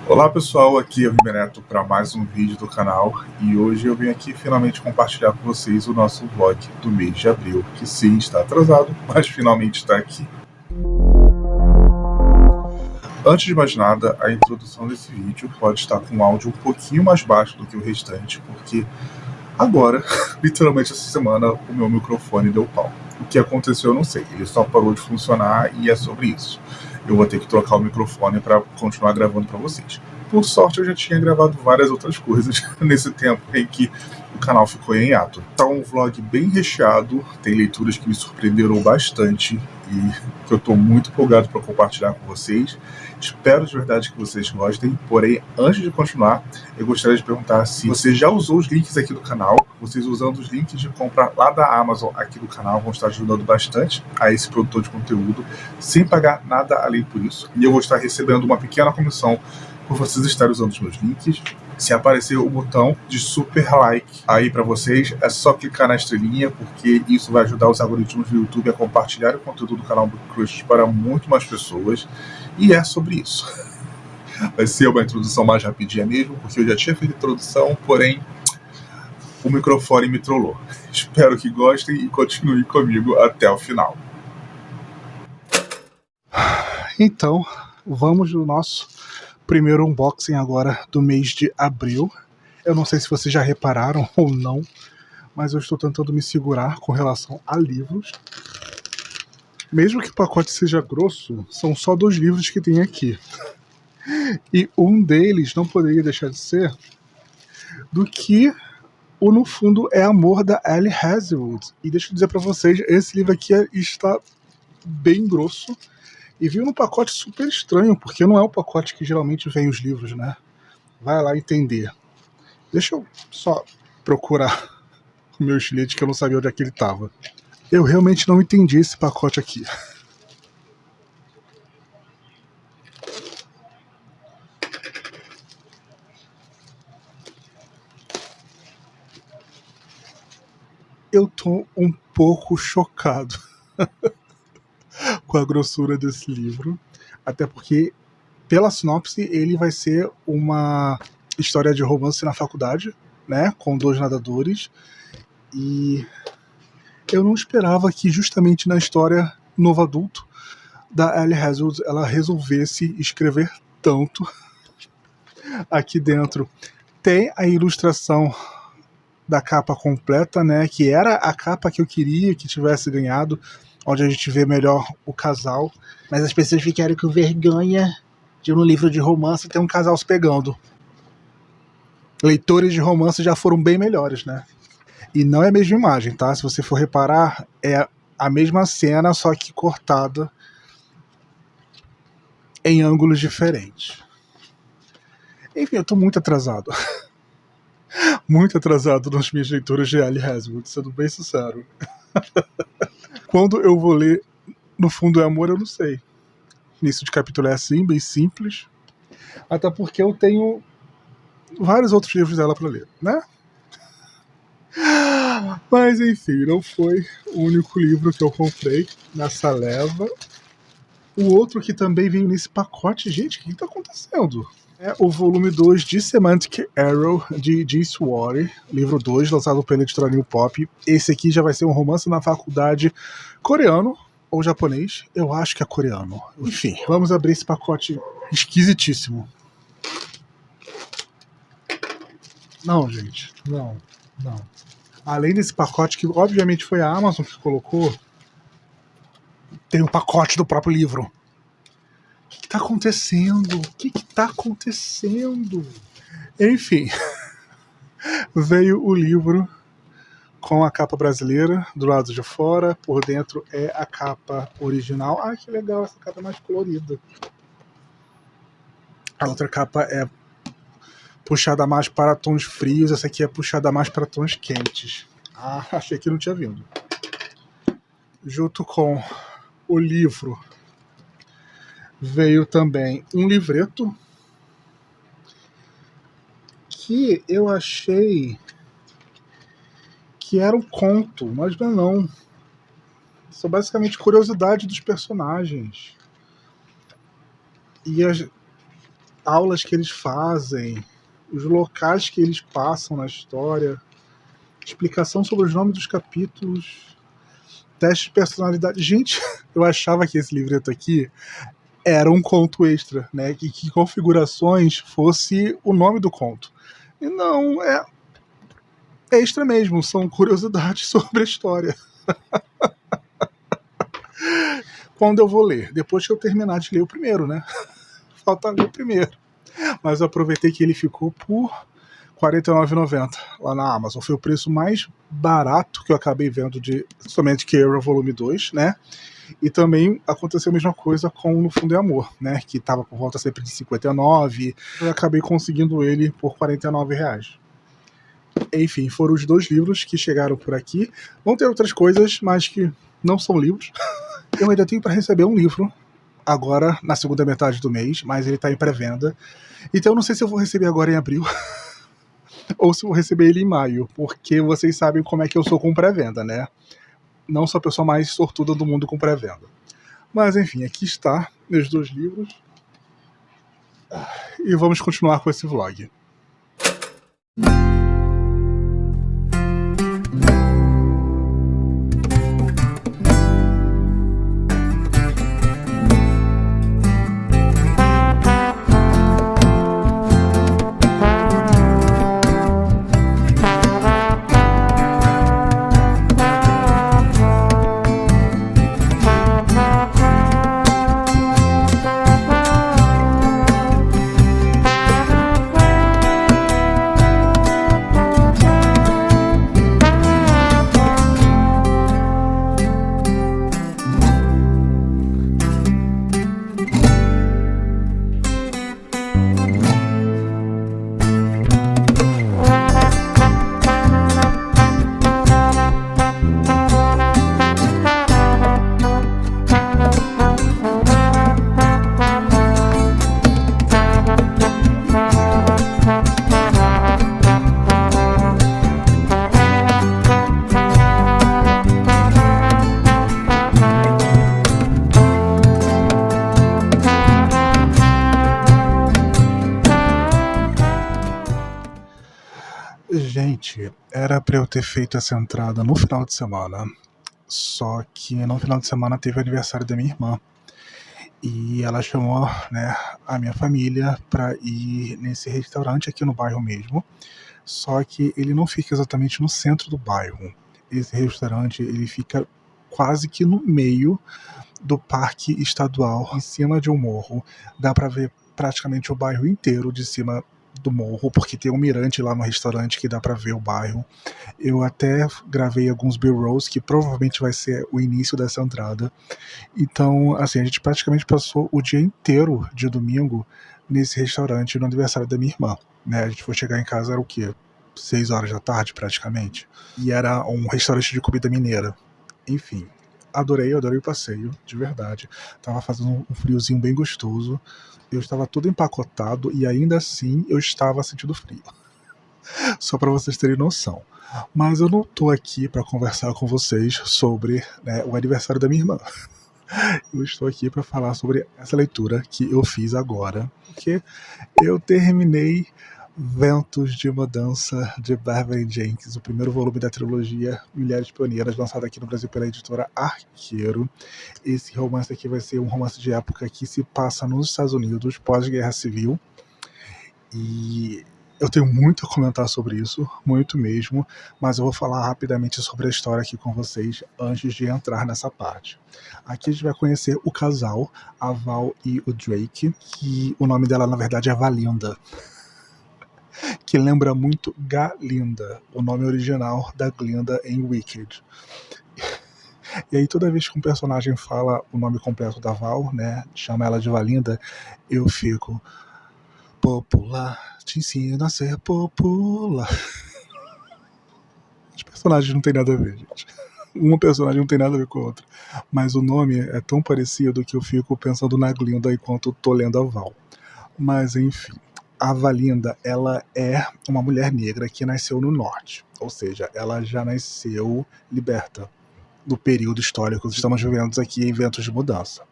Olá pessoal, aqui é o Ribe Neto para mais um vídeo do canal e hoje eu venho aqui finalmente compartilhar com vocês o nosso vlog do mês de abril, que sim, está atrasado, mas finalmente está aqui. Antes de mais nada, a introdução desse vídeo pode estar com um áudio um pouquinho mais baixo do que o restante, porque agora, literalmente essa semana, o meu microfone deu pau. O que aconteceu eu não sei, ele só parou de funcionar e é sobre isso. Eu vou ter que trocar o microfone para continuar gravando para vocês. Por sorte, eu já tinha gravado várias outras coisas nesse tempo em que o canal ficou em hiato. Tá um vlog bem recheado, tem leituras que me surpreenderam bastante e que eu estou muito empolgado para compartilhar com vocês. Espero de verdade que vocês gostem, porém, antes de continuar, eu gostaria de perguntar se você já usou os links aqui do canal. Vocês usando os links de compra lá da Amazon aqui do canal vão estar ajudando bastante a esse produtor de conteúdo, sem pagar nada além por isso. E eu vou estar recebendo uma pequena comissão por vocês estarem usando os meus links. Se aparecer o botão de super like aí para vocês, é só clicar na estrelinha, porque isso vai ajudar os algoritmos do YouTube a compartilhar o conteúdo do canal Book Crush para muito mais pessoas. E é sobre isso. Vai ser uma introdução mais rapidinha mesmo, porque eu já tinha feito a introdução, porém o microfone me trollou. Espero que gostem e continuem comigo até o final. Então, vamos no nosso primeiro unboxing agora do mês de abril. Eu não sei se vocês já repararam ou não, mas eu estou tentando me segurar com relação a livros. Mesmo que o pacote seja grosso, são só 2 livros que tem aqui. E um deles não poderia deixar de ser do que o No Fundo é Amor, da Ali Hazelwood. E deixa eu dizer para vocês, esse livro aqui está bem grosso. E veio num pacote super estranho, porque não é o pacote que geralmente vem os livros, né? Vai lá entender. Deixa eu só procurar o meu estilete, que eu não sabia onde é que ele estava. Eu realmente não entendi esse pacote aqui. Eu tô um pouco chocado com a grossura desse livro, até porque, pela sinopse, ele vai ser uma história de romance na faculdade, né, com 2 nadadores, e eu não esperava que justamente na história Novo Adulto da Ali Hazelwood ela resolvesse escrever tanto. Aqui dentro tem a ilustração da capa completa, né, que era a capa que eu queria que tivesse ganhado, onde a gente vê melhor o casal, mas as pessoas ficaram com vergonha de um livro de romance ter um casal se pegando. Leitores de romance já foram bem melhores, né? E não é a mesma imagem, tá? Se você for reparar, é a mesma cena, só que cortada em ângulos diferentes. Enfim, eu tô muito atrasado. Muito atrasado nas minhas leituras de Ali Hazelwood, sendo bem sincero. Quando eu vou ler No Fundo é Amor, eu não sei. Início de capítulo é assim, bem simples. Até porque eu tenho vários outros livros dela para ler, né? Mas enfim, não foi o único livro que eu comprei nessa leva. O outro que também veio nesse pacote, gente, o que tá acontecendo? É o volume 2 de Semantic Arrow, de Jim Swarry, livro 2, lançado pela editora New Pop. Esse aqui já vai ser um romance na faculdade coreano ou japonês, eu acho que é coreano. Enfim, vamos abrir esse pacote esquisitíssimo. Não, gente, não. Além desse pacote, que obviamente foi a Amazon que colocou, tem um pacote do próprio livro. O que tá acontecendo? O que tá acontecendo? Enfim, veio o livro com a capa brasileira do lado de fora, por dentro é a capa original. Ah, que legal, essa capa é mais colorida. A outra capa é puxada mais para tons frios, essa aqui é puxada mais para tons quentes. Ah, achei que não tinha vindo. Junto com o livro veio também um livreto que eu achei que era um conto, mas não. São basicamente curiosidade dos personagens. E aulas que eles fazem, os locais que eles passam na história, explicação sobre os nomes dos capítulos, teste de personalidade. Gente, eu achava que esse livreto aqui era um conto extra, né? Que configurações fosse o nome do conto. E não, é extra mesmo, são curiosidades sobre a história. Quando eu vou ler? Depois que eu terminar de ler o primeiro, né? Falta ler o primeiro. Mas eu aproveitei que ele ficou por R$ 49,90 lá na Amazon. Foi o preço mais barato que eu acabei vendo de somente Keira Volume 2, né? E também aconteceu a mesma coisa com No Fundo é Amor, né? Que estava por volta sempre de 59. Eu acabei conseguindo ele por R$ 49,00. Enfim, foram os 2 livros que chegaram por aqui. Vão ter outras coisas, mas que não são livros. Eu ainda tenho para receber um livro agora na segunda metade do mês, mas ele está em pré-venda. Então eu não sei se eu vou receber agora em abril ou se eu vou receber ele em maio, porque vocês sabem como é que eu sou com pré-venda, né? Não sou a pessoa mais sortuda do mundo com pré-venda. Mas enfim, aqui está meus 2 livros. E vamos continuar com esse vlog. Gente, era pra eu ter feito essa entrada no final de semana, só que no final de semana teve o aniversário da minha irmã e ela chamou, né, a minha família pra ir nesse restaurante aqui no bairro mesmo, só que ele não fica exatamente no centro do bairro. Esse restaurante ele fica quase que no meio do parque estadual, em cima de um morro. Dá pra ver praticamente o bairro inteiro de cima do morro, porque tem um mirante lá no restaurante que dá pra ver o bairro. Eu até gravei alguns B-rolls, que provavelmente vai ser o início dessa entrada. Então, assim, a gente praticamente passou o dia inteiro de domingo nesse restaurante no aniversário da minha irmã, né? A gente foi chegar em casa, era o quê? 6 horas da tarde, praticamente. E era um restaurante de comida mineira. Enfim, adorei o passeio, de verdade. Tava fazendo um friozinho bem gostoso. Eu estava todo empacotado e ainda assim eu estava sentindo frio. Só para vocês terem noção. Mas eu não tô aqui para conversar com vocês sobre, né, o aniversário da minha irmã. Eu estou aqui para falar sobre essa leitura que eu fiz agora, porque eu terminei Ventos de Mudança, de Beverly Jenkins, o primeiro volume da trilogia Mulheres Pioneiras, lançado aqui no Brasil pela editora Arqueiro. Esse romance aqui vai ser um romance de época que se passa nos Estados Unidos, pós-guerra civil, e eu tenho muito a comentar sobre isso, muito mesmo, mas eu vou falar rapidamente sobre a história aqui com vocês antes de entrar nessa parte. Aqui a gente vai conhecer o casal, a Val e o Drake, que o nome dela na verdade é Valinda, que lembra muito Galinda, o nome original da Glinda em Wicked. E aí toda vez que um personagem fala o nome completo da Val, né, chama ela de Valinda, eu fico: popular, te ensino a ser popular. Os personagens não tem nada a ver, gente. Uma personagem não tem nada a ver com a outra. Mas o nome é tão parecido que eu fico pensando na Glinda enquanto tô lendo a Val. Mas enfim. A Valinda, ela é uma mulher negra que nasceu no norte, ou seja, ela já nasceu liberta do período histórico que estamos vivendo aqui em Ventos de Mudança.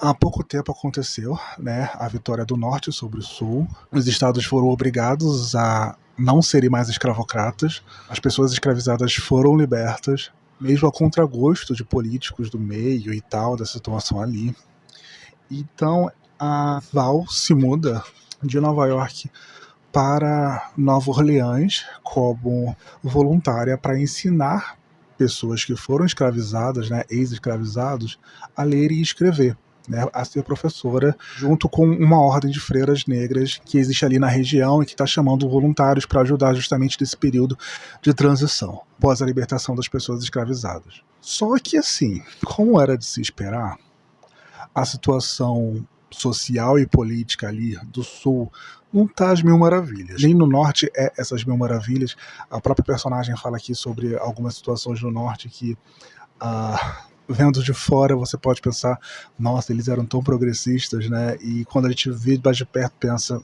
Há pouco tempo aconteceu, né, a vitória do Norte sobre o Sul. Os estados foram obrigados a não serem mais escravocratas. As pessoas escravizadas foram libertas, mesmo a contragosto de políticos do meio e tal, da situação ali. Então, a Val se muda de Nova York para Nova Orleans como voluntária para ensinar pessoas que foram escravizadas, né, ex-escravizados, a ler e escrever, né, a ser professora, junto com uma ordem de freiras negras que existe ali na região e que está chamando voluntários para ajudar justamente nesse período de transição, após a libertação das pessoas escravizadas. Só que assim, como era de se esperar, a situação social e política ali do Sul não tá às mil maravilhas. Nem no Norte é essas mil maravilhas. A própria personagem fala aqui sobre algumas situações no Norte que, vendo de fora, você pode pensar, nossa, eles eram tão progressistas, né? E quando a gente vê mais de perto, pensa,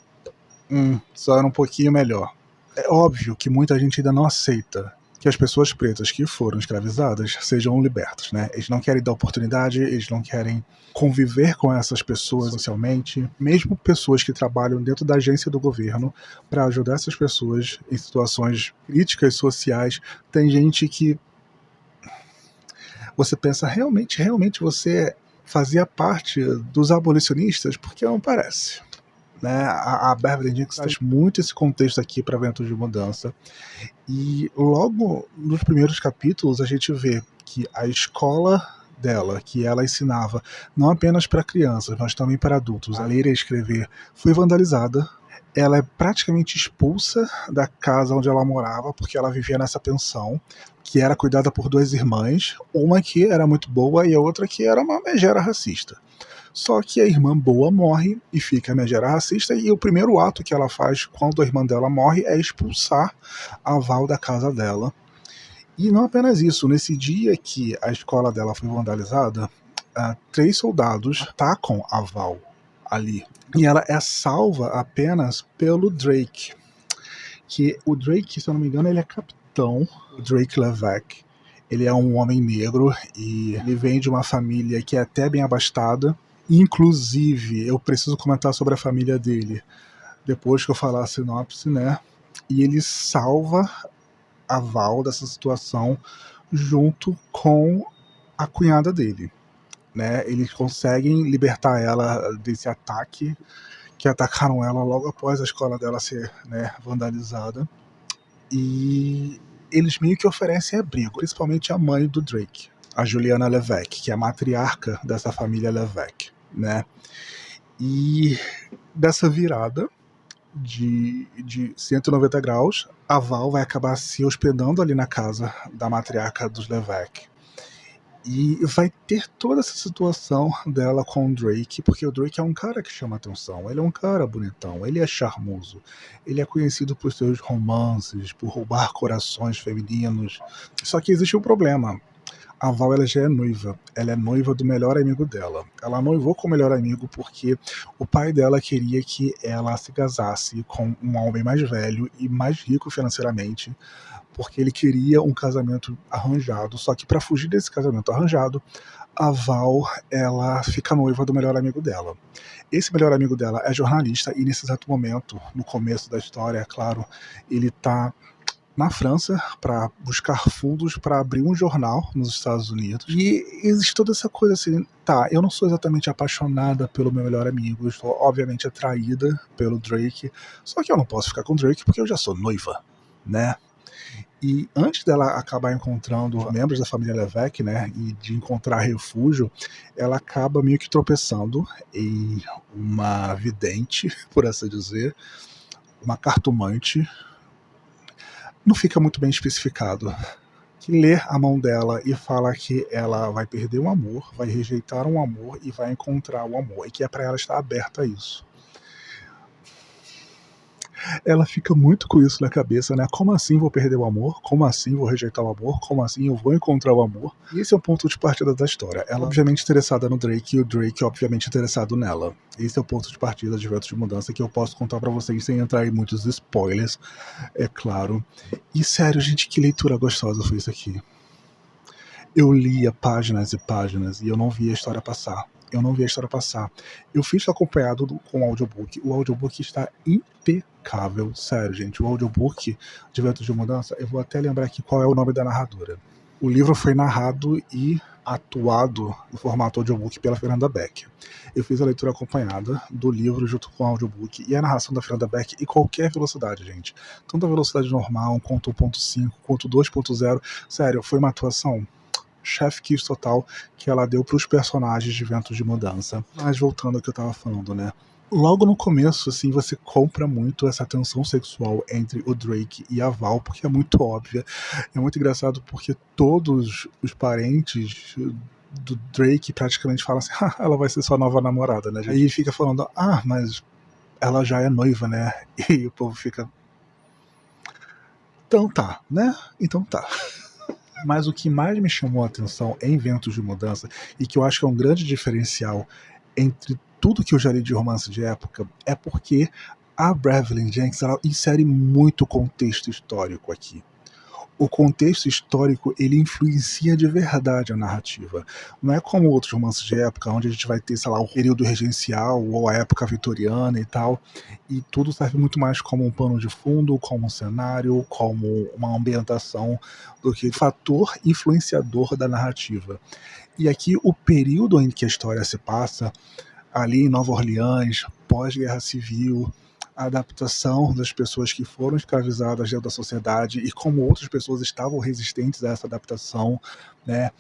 só era um pouquinho melhor. É óbvio que muita gente ainda não aceita que as pessoas pretas que foram escravizadas sejam libertas, né? Eles não querem dar oportunidade, eles não querem conviver com essas pessoas socialmente, mesmo pessoas que trabalham dentro da agência do governo para ajudar essas pessoas em situações críticas sociais. Tem gente que você pensa, realmente você fazia parte dos abolicionistas? Porque não parece. Né? A Beverly Jenkins traz muito esse contexto aqui para Ventos de Mudança. E logo nos primeiros capítulos a gente vê que a escola dela, que ela ensinava não apenas para crianças, mas também para adultos, a ler e a escrever, foi vandalizada. Ela é praticamente expulsa da casa onde ela morava, porque ela vivia nessa pensão, que era cuidada por duas irmãs, uma que era muito boa e a outra que era uma megera racista. Só que a irmã boa morre e fica a megera racista, e o primeiro ato que ela faz quando a irmã dela morre é expulsar a Val da casa dela. E não apenas isso, nesse dia que a escola dela foi vandalizada, 3 soldados atacam a Val ali. E ela é salva apenas pelo Drake. Que o Drake, se eu não me engano, ele é capitão, o Drake Levesque. Ele é um homem negro e ele vem de uma família que é até bem abastada. Inclusive, eu preciso comentar sobre a família dele depois que eu falar a sinopse, né? E ele salva a Val dessa situação junto com a cunhada dele, né? Eles conseguem libertar ela desse ataque que atacaram ela logo após a escola dela ser, né, vandalizada. E eles meio que oferecem abrigo, principalmente a mãe do Drake, a Juliana Levesque, que é a matriarca dessa família Levesque, né? E dessa virada de 190 graus, a Val vai acabar se hospedando ali na casa da matriarca dos Levesque. E vai ter toda essa situação dela com o Drake, porque o Drake é um cara que chama atenção, ele é um cara bonitão, ele é charmoso, ele é conhecido por seus romances, por roubar corações femininos. Só que existe um problema. A Val, ela já é noiva. Ela é noiva do melhor amigo dela. Ela noivou com o melhor amigo porque o pai dela queria que ela se casasse com um homem mais velho e mais rico financeiramente, porque ele queria um casamento arranjado. Só que para fugir desse casamento arranjado, a Val, ela fica noiva do melhor amigo dela. Esse melhor amigo dela é jornalista e nesse exato momento, no começo da história, é claro, ele está na França para buscar fundos para abrir um jornal nos Estados Unidos. E existe toda essa coisa assim, tá, eu não sou exatamente apaixonada pelo meu melhor amigo, eu estou obviamente atraída pelo Drake, só que eu não posso ficar com o Drake porque eu já sou noiva, né? E antes dela acabar encontrando membros da família Levesque, né, e de encontrar refúgio, ela acaba meio que tropeçando em uma vidente, por assim dizer, uma cartomante. Não fica muito bem especificado, que lê a mão dela e fala que ela vai perder um amor, vai rejeitar um amor e vai encontrar o amor, e que é para ela estar aberta a isso. Ela fica muito com isso na cabeça, né? Como assim vou perder o amor? Como assim vou rejeitar o amor? Como assim eu vou encontrar o amor? E esse é o ponto de partida da história. Ela obviamente interessada no Drake e o Drake obviamente interessado nela. Esse é o ponto de partida de Ventos de Mudança que eu posso contar pra vocês sem entrar em muitos spoilers, é claro. E sério, gente, que leitura gostosa foi isso aqui. Eu lia páginas e páginas e eu não via a história passar. Eu não vi a história passar. Eu fiz acompanhado com o audiobook. O audiobook está impecável. Sério, gente. O audiobook de Ventos de Mudança, eu vou até lembrar aqui qual é o nome da narradora. O livro foi narrado e atuado no formato audiobook pela Fernanda Beck. Eu fiz a leitura acompanhada do livro junto com o audiobook e a narração da Fernanda Beck em qualquer velocidade, gente. Tanto a velocidade normal, quanto 1.5, quanto 2.0. Sério, foi uma atuação chef kiss total que ela deu para os personagens de Ventos de Mudança. Mas voltando ao que eu tava falando, né? Logo no começo, assim, você compra muito essa tensão sexual entre o Drake e a Val, porque é muito óbvia. É muito engraçado porque todos os parentes do Drake praticamente falam assim, ela vai ser sua nova namorada, né? Aí ele fica falando, mas ela já é noiva, né? E o povo fica... Então tá, né? Então tá. Mas o que mais me chamou a atenção em Ventos de Mudança, e que eu acho que é um grande diferencial entre tudo que eu já li de romance de época, é porque a Evelyn Jenkins ela insere muito contexto histórico aqui. O contexto histórico ele influencia de verdade a narrativa. Não é como outros romances de época, onde a gente vai ter, sei lá, o período regencial ou a época vitoriana e tal, e tudo serve muito mais como um pano de fundo, como um cenário, como uma ambientação, do que fator influenciador da narrativa. E aqui o período em que a história se passa, ali em Nova Orleans, pós-guerra civil, a adaptação das pessoas que foram escravizadas dentro da sociedade e como outras pessoas estavam resistentes a essa adaptação, né?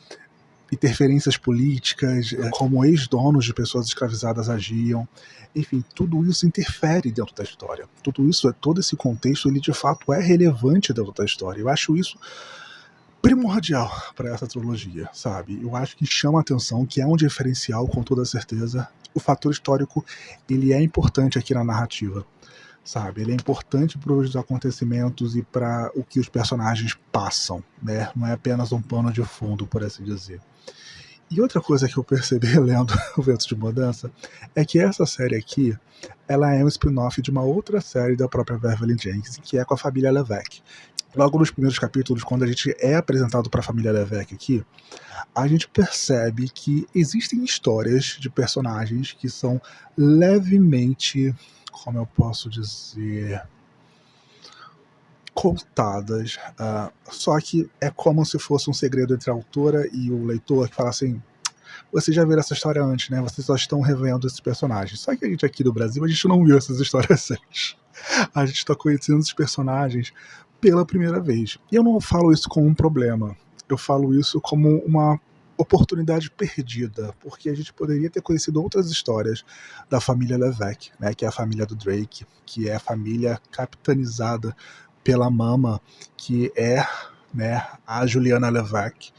Interferências políticas, como ex-donos de pessoas escravizadas agiam, enfim, tudo isso interfere dentro da história. Tudo isso, todo esse contexto, ele de fato é relevante dentro da história. Eu acho isso primordial para essa trilogia, sabe? Eu acho que chama a atenção, que é um diferencial com toda certeza. O fator histórico, ele é importante aqui na narrativa, sabe? Ele é importante para os acontecimentos e para o que os personagens passam, né? Não é apenas um pano de fundo, por assim dizer. E outra coisa que eu percebi lendo O Vento de Mudança é que essa série aqui, ela é um spin-off de uma outra série da própria Evelyn Jenkins, que é com a família Levesque. Logo nos primeiros capítulos, quando a gente é apresentado para a família Levesque aqui, a gente percebe que existem histórias de personagens que são levemente, como eu posso dizer, contadas, só que é como se fosse um segredo entre a autora e o leitor, que fala assim, vocês já viram essa história antes, né? Vocês só estão revendo esses personagens. Só que a gente aqui do Brasil, a gente não viu essas histórias antes. A gente está conhecendo esses personagens pela primeira vez. E eu não falo isso como um problema. Eu falo isso como uma oportunidade perdida, porque a gente poderia ter conhecido outras histórias da família Levesque, né, que é a família do Drake, que é a família capitanizada pela mama, que é, né, a Juliana Levesque.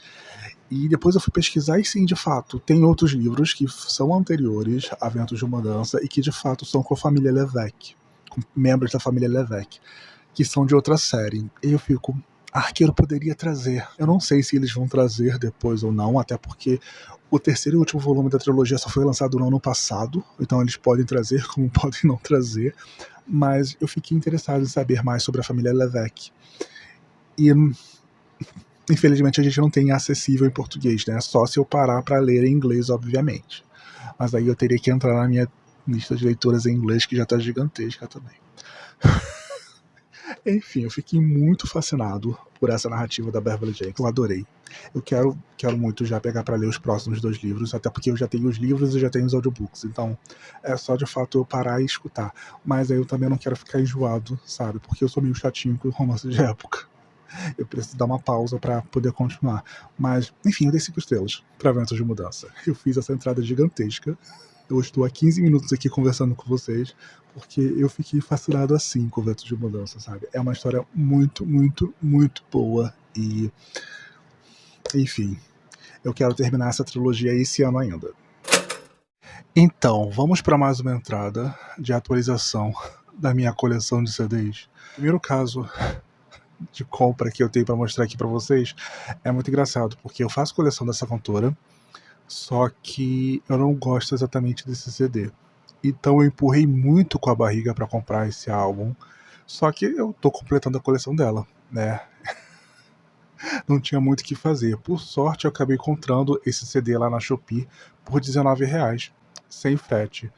E depois eu fui pesquisar e sim, de fato, tem outros livros que são anteriores a Ventos de Mudança e que de fato são com a família Levesque, com membros da família Levesque, que são de outra série. E eu fico, Arqueiro poderia trazer. Eu não sei se eles vão trazer depois ou não, até porque o terceiro e último volume da trilogia só foi lançado no ano passado, então eles podem trazer como podem não trazer, mas eu fiquei interessado em saber mais sobre a família Levesque. E infelizmente a gente não tem acessível em português, né? Só se eu parar para ler em inglês, obviamente. Mas aí eu teria que entrar na minha lista de leituras em inglês, que já tá gigantesca também. Enfim, eu fiquei muito fascinado por essa narrativa da Beverly Jenkins. Eu adorei. Eu quero muito já pegar para ler os próximos 2 livros, até porque eu já tenho os livros e já tenho os audiobooks. Então é só de fato eu parar e escutar. Mas aí eu também não quero ficar enjoado, sabe? Porque eu sou meio chatinho com romance de época. Eu preciso dar uma pausa para poder continuar. Mas, enfim, eu dei 5 estrelas para Ventos de Mudança. Eu fiz essa entrada gigantesca. Eu estou há 15 minutos aqui conversando com vocês, porque eu fiquei fascinado assim com Ventos de Mudança, sabe? É uma história muito, muito, muito boa. E, enfim, eu quero terminar essa trilogia esse ano ainda. Então, vamos para mais uma entrada de atualização da minha coleção de CDs. Primeiro caso de compra que eu tenho para mostrar aqui para vocês é muito engraçado, porque eu faço coleção dessa cantora, só que eu não gosto exatamente desse CD. Então eu empurrei muito com a barriga para comprar esse álbum, só que eu tô completando a coleção dela, né? não tinha muito o que fazer. Por sorte, eu acabei encontrando esse CD lá na Shopee por R$19, sem frete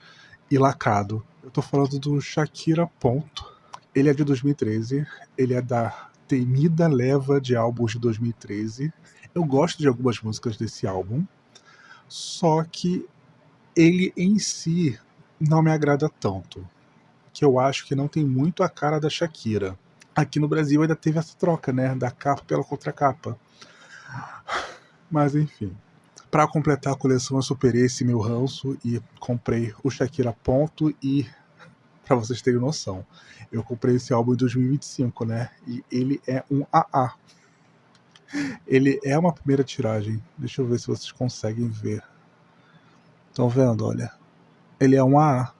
e lacrado. Eu tô falando do Shakira Ponto. Ele é de 2013, ele é da temida leva de álbuns de 2013. Eu gosto de algumas músicas desse álbum, só que ele em si não me agrada tanto, que eu acho que não tem muito a cara da Shakira. Aqui no Brasil ainda teve essa troca, né, da capa pela contracapa. Mas enfim, para completar a coleção eu superei esse meu ranço e comprei o Shakira Ponto. E para vocês terem noção, eu comprei esse álbum em 2025, né, e ele é um AA. Ele é uma primeira tiragem, deixa eu ver se vocês conseguem ver. Estão vendo, olha, ele é um AA.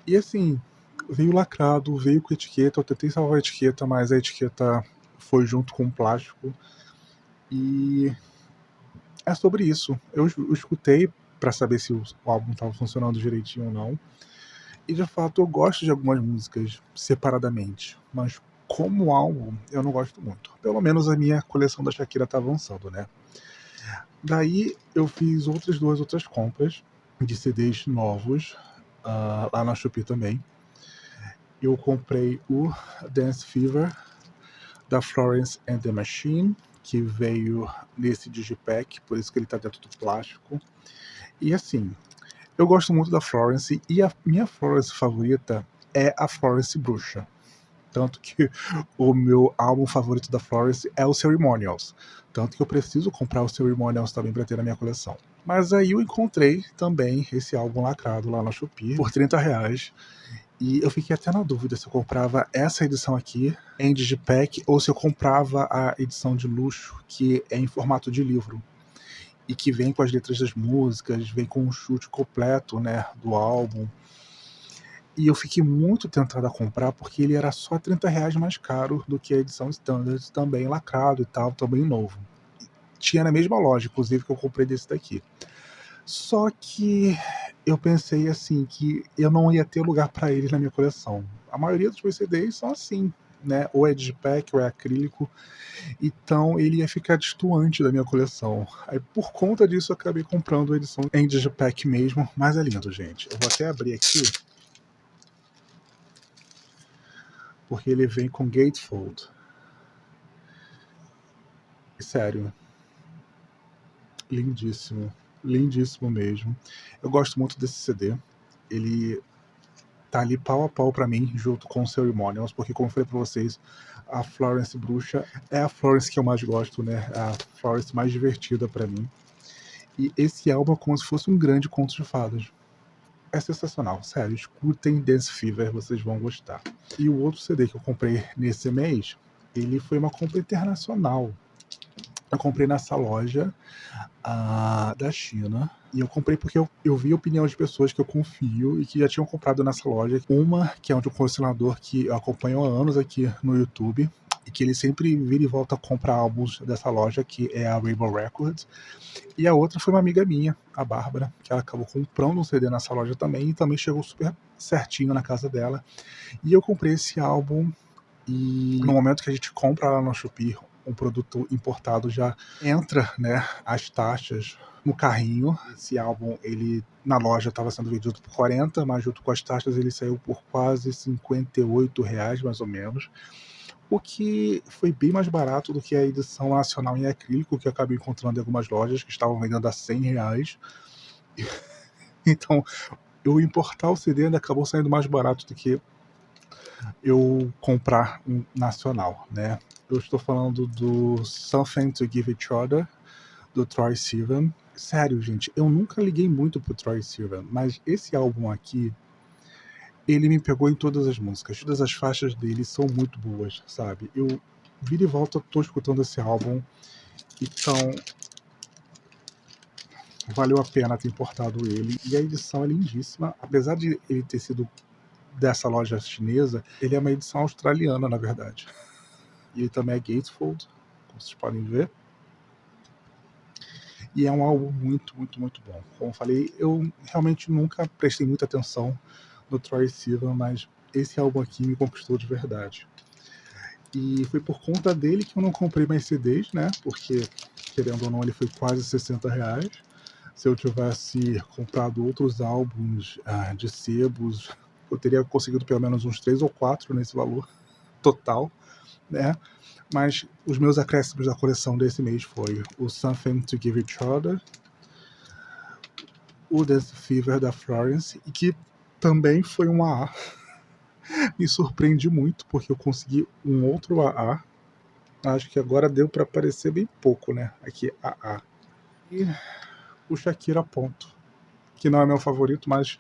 E assim, veio lacrado, veio com etiqueta, eu tentei salvar a etiqueta, mas a etiqueta foi junto com o plástico. E é sobre isso. Eu escutei para saber se o álbum estava funcionando direitinho ou não. E de fato eu gosto de algumas músicas separadamente, mas como álbum eu não gosto muito. Pelo menos a minha coleção da Shakira tá avançando, né? Daí eu fiz outras compras de CDs novos lá na Shopee também. Eu comprei o Dance Fever da Florence and the Machine, que veio nesse digipack, por isso que ele tá dentro do plástico. E assim, eu gosto muito da Florence, e a minha Florence favorita é a Florence Bruxa. Tanto que o meu álbum favorito da Florence é o Ceremonials. Tanto que eu preciso comprar o Ceremonials também para ter na minha coleção. Mas aí eu encontrei também esse álbum lacrado lá na Shopee por R$30. E eu fiquei até na dúvida se eu comprava essa edição aqui em digipack ou se eu comprava a edição de luxo, que é em formato de livro e que vem com as letras das músicas, vem com um chute completo, né, do álbum. E eu fiquei muito tentado a comprar porque ele era só R$30 mais caro do que a edição standard, também lacrado e tal, também novo. Tinha na mesma loja, inclusive, que eu comprei desse daqui. Só que eu pensei assim que eu não ia ter lugar para eles na minha coleção. A maioria dos meus CDs são assim, né? Ou é digipack ou é acrílico. Então ele ia ficar destoante da minha coleção. Aí por conta disso eu acabei comprando a edição em digipack mesmo. Mas é lindo, gente. Eu vou até abrir aqui, porque ele vem com gatefold. Sério, lindíssimo, lindíssimo mesmo. Eu gosto muito desse CD. Ele tá ali pau a pau pra mim, junto com o Ceremonials, porque como eu falei pra vocês, a Florence Bruxa é a Florence que eu mais gosto, né? A Florence mais divertida pra mim. E esse álbum é como se fosse um grande conto de fadas. É sensacional, sério, escutem Dance Fever, vocês vão gostar. E o outro CD que eu comprei nesse mês, ele foi uma compra internacional. Eu comprei nessa loja da China. E eu comprei porque eu vi a opinião de pessoas que eu confio e que já tinham comprado nessa loja. Uma, que é um colecionador que eu acompanho há anos aqui no YouTube, e que ele sempre vira e volta a comprar álbuns dessa loja, que é a Rainbow Records. E a outra foi uma amiga minha, a Bárbara, que ela acabou comprando um CD nessa loja também, e também chegou super certinho na casa dela. E eu comprei esse álbum, e no momento que a gente compra lá no Shopee um produto importado, já entra, né, as taxas no carrinho. Esse álbum, ele na loja estava sendo vendido por 40, mas junto com as taxas ele saiu por quase R$58, mais ou menos. O que foi bem mais barato do que a edição nacional em acrílico, que eu acabei encontrando em algumas lojas que estavam vendendo a R$100. Então, eu importar o CD ainda acabou saindo mais barato do que eu comprar um nacional, né? Eu estou falando do Something to Give Each Other, do Troye Sivan. Sério, gente, eu nunca liguei muito pro Troye Sivan, mas esse álbum aqui, ele me pegou em todas as músicas. Todas as faixas dele são muito boas, sabe? Eu vira e volta, tô escutando esse álbum, então valeu a pena ter importado ele. E a edição é lindíssima, apesar de ele ter sido dessa loja chinesa, ele é uma edição australiana, na verdade. E ele também é gatefold, como vocês podem ver. E é um álbum muito, muito, muito bom. Como eu falei, eu realmente nunca prestei muita atenção no Troye Sivan, mas esse álbum aqui me conquistou de verdade. E foi por conta dele que eu não comprei mais CDs, né? Porque, querendo ou não, ele foi quase R$60. Se eu tivesse comprado outros álbuns de sebos, eu teria conseguido pelo menos uns 3 ou 4 nesse valor total, né? Mas os meus acréscimos da coleção desse mês foi o Something to Give Each Other, o Dance Fever da Florence, e que também foi um AA. Me surpreendi muito, porque eu consegui um outro AA. Acho que agora deu para aparecer bem pouco, né? Aqui, AA. E o Shakira Ponto, que não é meu favorito, mas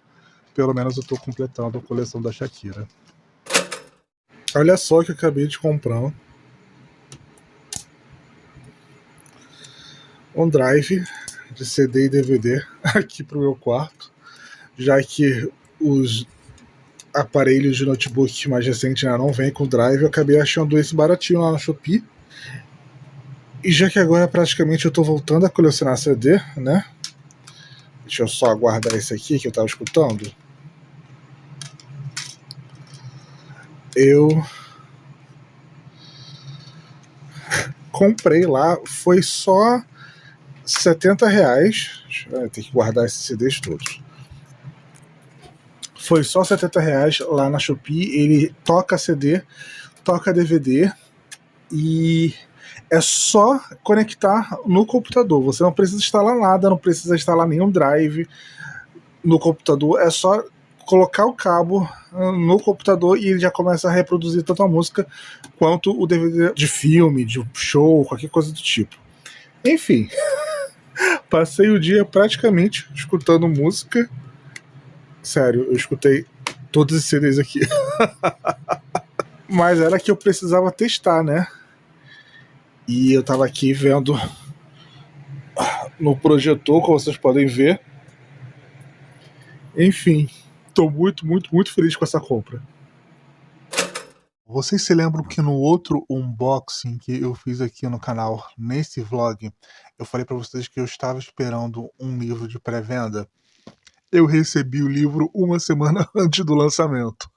pelo menos eu tô completando a coleção da Shakira. Olha só que eu acabei de comprar. Um drive de CD e DVD aqui pro meu quarto, já que os aparelhos de notebook mais recentes, né, não vem com drive. Eu acabei achando esse baratinho lá na Shopee. E já que agora praticamente eu tô voltando a colecionar CD, né? Deixa eu só aguardar esse aqui que eu tava escutando. Eu comprei lá, foi só R$70. Eu tenho que guardar esses CDs todos. Foi só R$70 lá na Shopee. Ele toca CD, toca DVD e é só conectar no computador. Você não precisa instalar nada, não precisa instalar nenhum drive no computador. É só colocar o cabo no computador e ele já começa a reproduzir tanto a música quanto o DVD de filme, de show, qualquer coisa do tipo. Enfim, passei o dia praticamente escutando música. Sério, eu escutei todos os CDs aqui. Mas era que eu precisava testar, né? E eu tava aqui vendo no projetor, como vocês podem ver. Enfim, tô muito, muito, muito feliz com essa compra. Vocês se lembram que no outro unboxing que eu fiz aqui no canal, nesse vlog, eu falei pra vocês que eu estava esperando um livro de pré-venda? Eu recebi o livro uma semana antes do lançamento.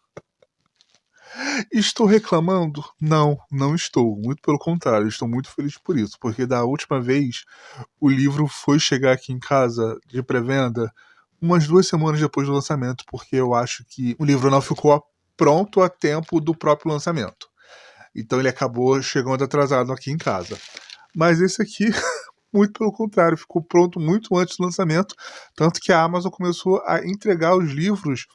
Estou reclamando? Não, não estou. Muito pelo contrário, estou muito feliz por isso. Porque da última vez, o livro foi chegar aqui em casa de pré-venda umas 2 semanas depois do lançamento, porque eu acho que o livro não ficou pronto a tempo do próprio lançamento. Então ele acabou chegando atrasado aqui em casa. Mas esse aqui, muito pelo contrário, ficou pronto muito antes do lançamento, tanto que a Amazon começou a entregar os livros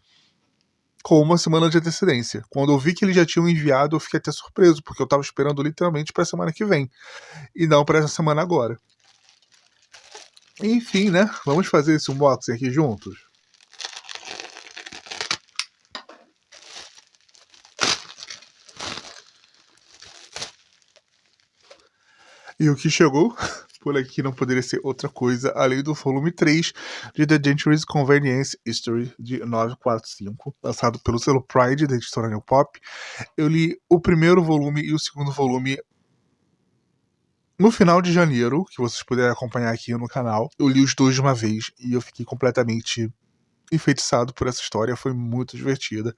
com uma semana de antecedência. Quando eu vi que eles já tinham enviado, eu fiquei até surpreso, porque eu estava esperando literalmente para a semana que vem, e não para essa semana agora. Enfim, né? Vamos fazer esse unboxing aqui juntos? E o que chegou por aqui não poderia ser outra coisa além do volume 3 de The Dangerous Convenience History de 945, lançado pelo selo Pride da editora New Pop. Eu li o primeiro volume e o segundo volume no final de janeiro, que vocês puderem acompanhar aqui no canal. Eu li os dois de uma vez e eu fiquei completamente enfeitiçado por essa história, foi muito divertida.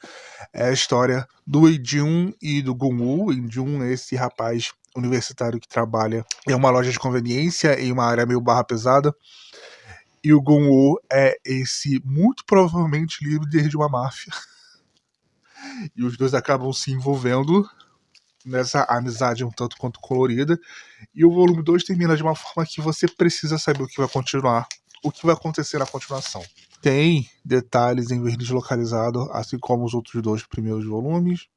É a história do Eijun e do Gun-woo. Eijun é esse rapaz universitário que trabalha em uma loja de conveniência em uma área meio barra pesada, e o Gun-woo é esse muito provavelmente líder de uma máfia. E os dois acabam se envolvendo nessa amizade um tanto quanto colorida, e o volume 2 termina de uma forma que você precisa saber o que vai continuar, o que vai acontecer na continuação. Tem detalhes em verde localizado, assim como os outros 2 primeiros volumes.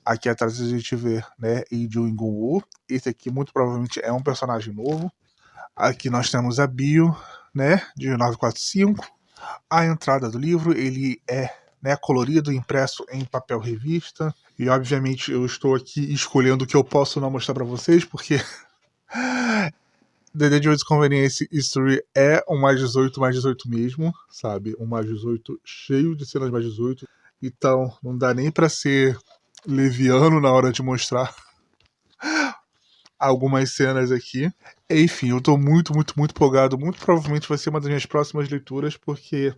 Aqui atrás a gente vê, né, Eijun e Gun-woo. Esse aqui muito provavelmente é um personagem novo. Aqui nós temos a bio, né, de 945. A entrada do livro, ele é, né, colorido, impresso em papel revista. E obviamente eu estou aqui escolhendo o que eu posso não mostrar para vocês, porque The Dangerous Convenience History é um mais 18 mesmo, sabe? Um mais 18 cheio de cenas mais 18. Então não dá nem para ser leviano na hora de mostrar algumas cenas aqui. Enfim, eu tô muito, muito, muito empolgado. Muito provavelmente vai ser uma das minhas próximas leituras, porque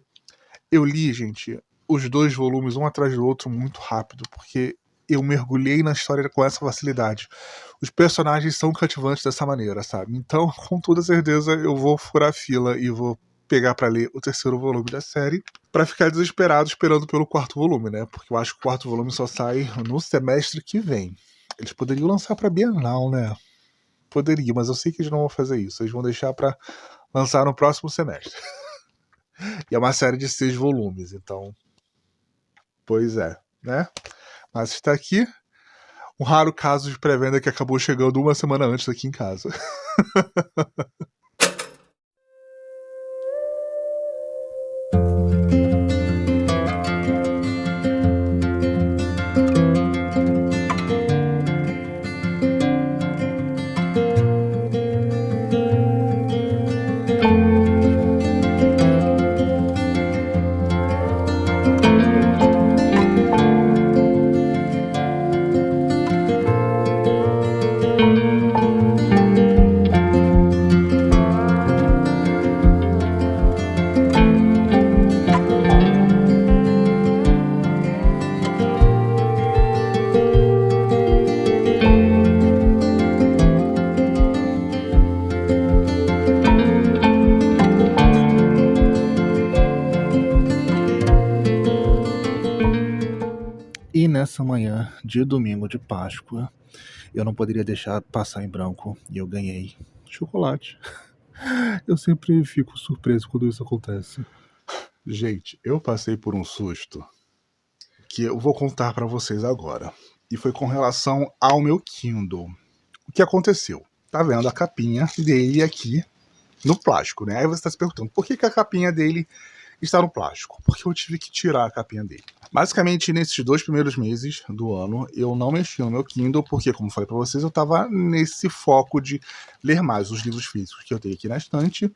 eu li, gente, os 2 volumes um atrás do outro muito rápido, porque eu mergulhei na história com essa facilidade. Os personagens são cativantes dessa maneira, sabe? Então, com toda certeza, eu vou furar a fila e vou pegar pra ler o 3º volume da série, pra ficar desesperado esperando pelo 4º volume, né? Porque eu acho que o 4º volume só sai no semestre que vem. Eles poderiam lançar pra Bienal, né? Poderiam, mas eu sei que eles não vão fazer isso. Eles vão deixar pra lançar no próximo semestre. E é uma série de 6 volumes, então... Pois é, né? Mas está aqui um raro caso de pré-venda que acabou chegando uma semana antes aqui em casa. E nessa manhã de domingo de Páscoa, eu não poderia deixar passar em branco e eu ganhei chocolate. Eu sempre fico surpreso quando isso acontece. Gente, eu passei por um susto que eu vou contar pra vocês agora. E foi com relação ao meu Kindle. O que aconteceu? Tá vendo a capinha dele aqui no plástico, né? Aí você tá se perguntando, por que a capinha dele está no plástico? Porque eu tive que tirar a capinha dele. Basicamente, nesses 2 primeiros meses do ano, eu não mexi no meu Kindle, porque, como falei pra vocês, eu tava nesse foco de ler mais os livros físicos que eu tenho aqui na estante,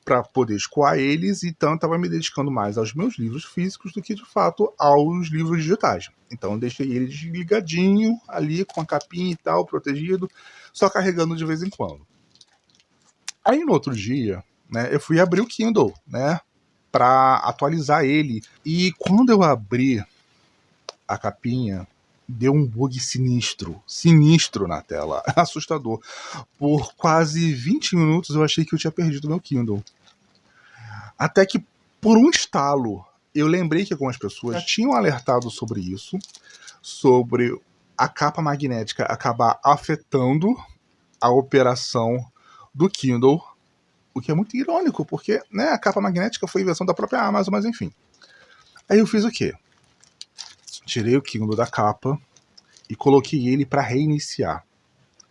para poder escoar eles, então eu estava me dedicando mais aos meus livros físicos do que, de fato, aos livros digitais. Então eu deixei ele desligadinho, ali, com a capinha e tal, protegido, só carregando de vez em quando. Aí, no outro dia, né, eu fui abrir o Kindle, né, para atualizar ele. E quando eu abri a capinha, deu um bug sinistro na tela, assustador. Por quase 20 minutos eu achei que eu tinha perdido meu Kindle. Até que, por um estalo, eu lembrei que algumas pessoas já tinham alertado sobre isso, sobre a capa magnética acabar afetando a operação do Kindle, o que é muito irônico, porque, né, a capa magnética foi invenção da própria Amazon, mas enfim. Aí eu fiz o quê? Tirei o Kindle da capa e coloquei ele para reiniciar.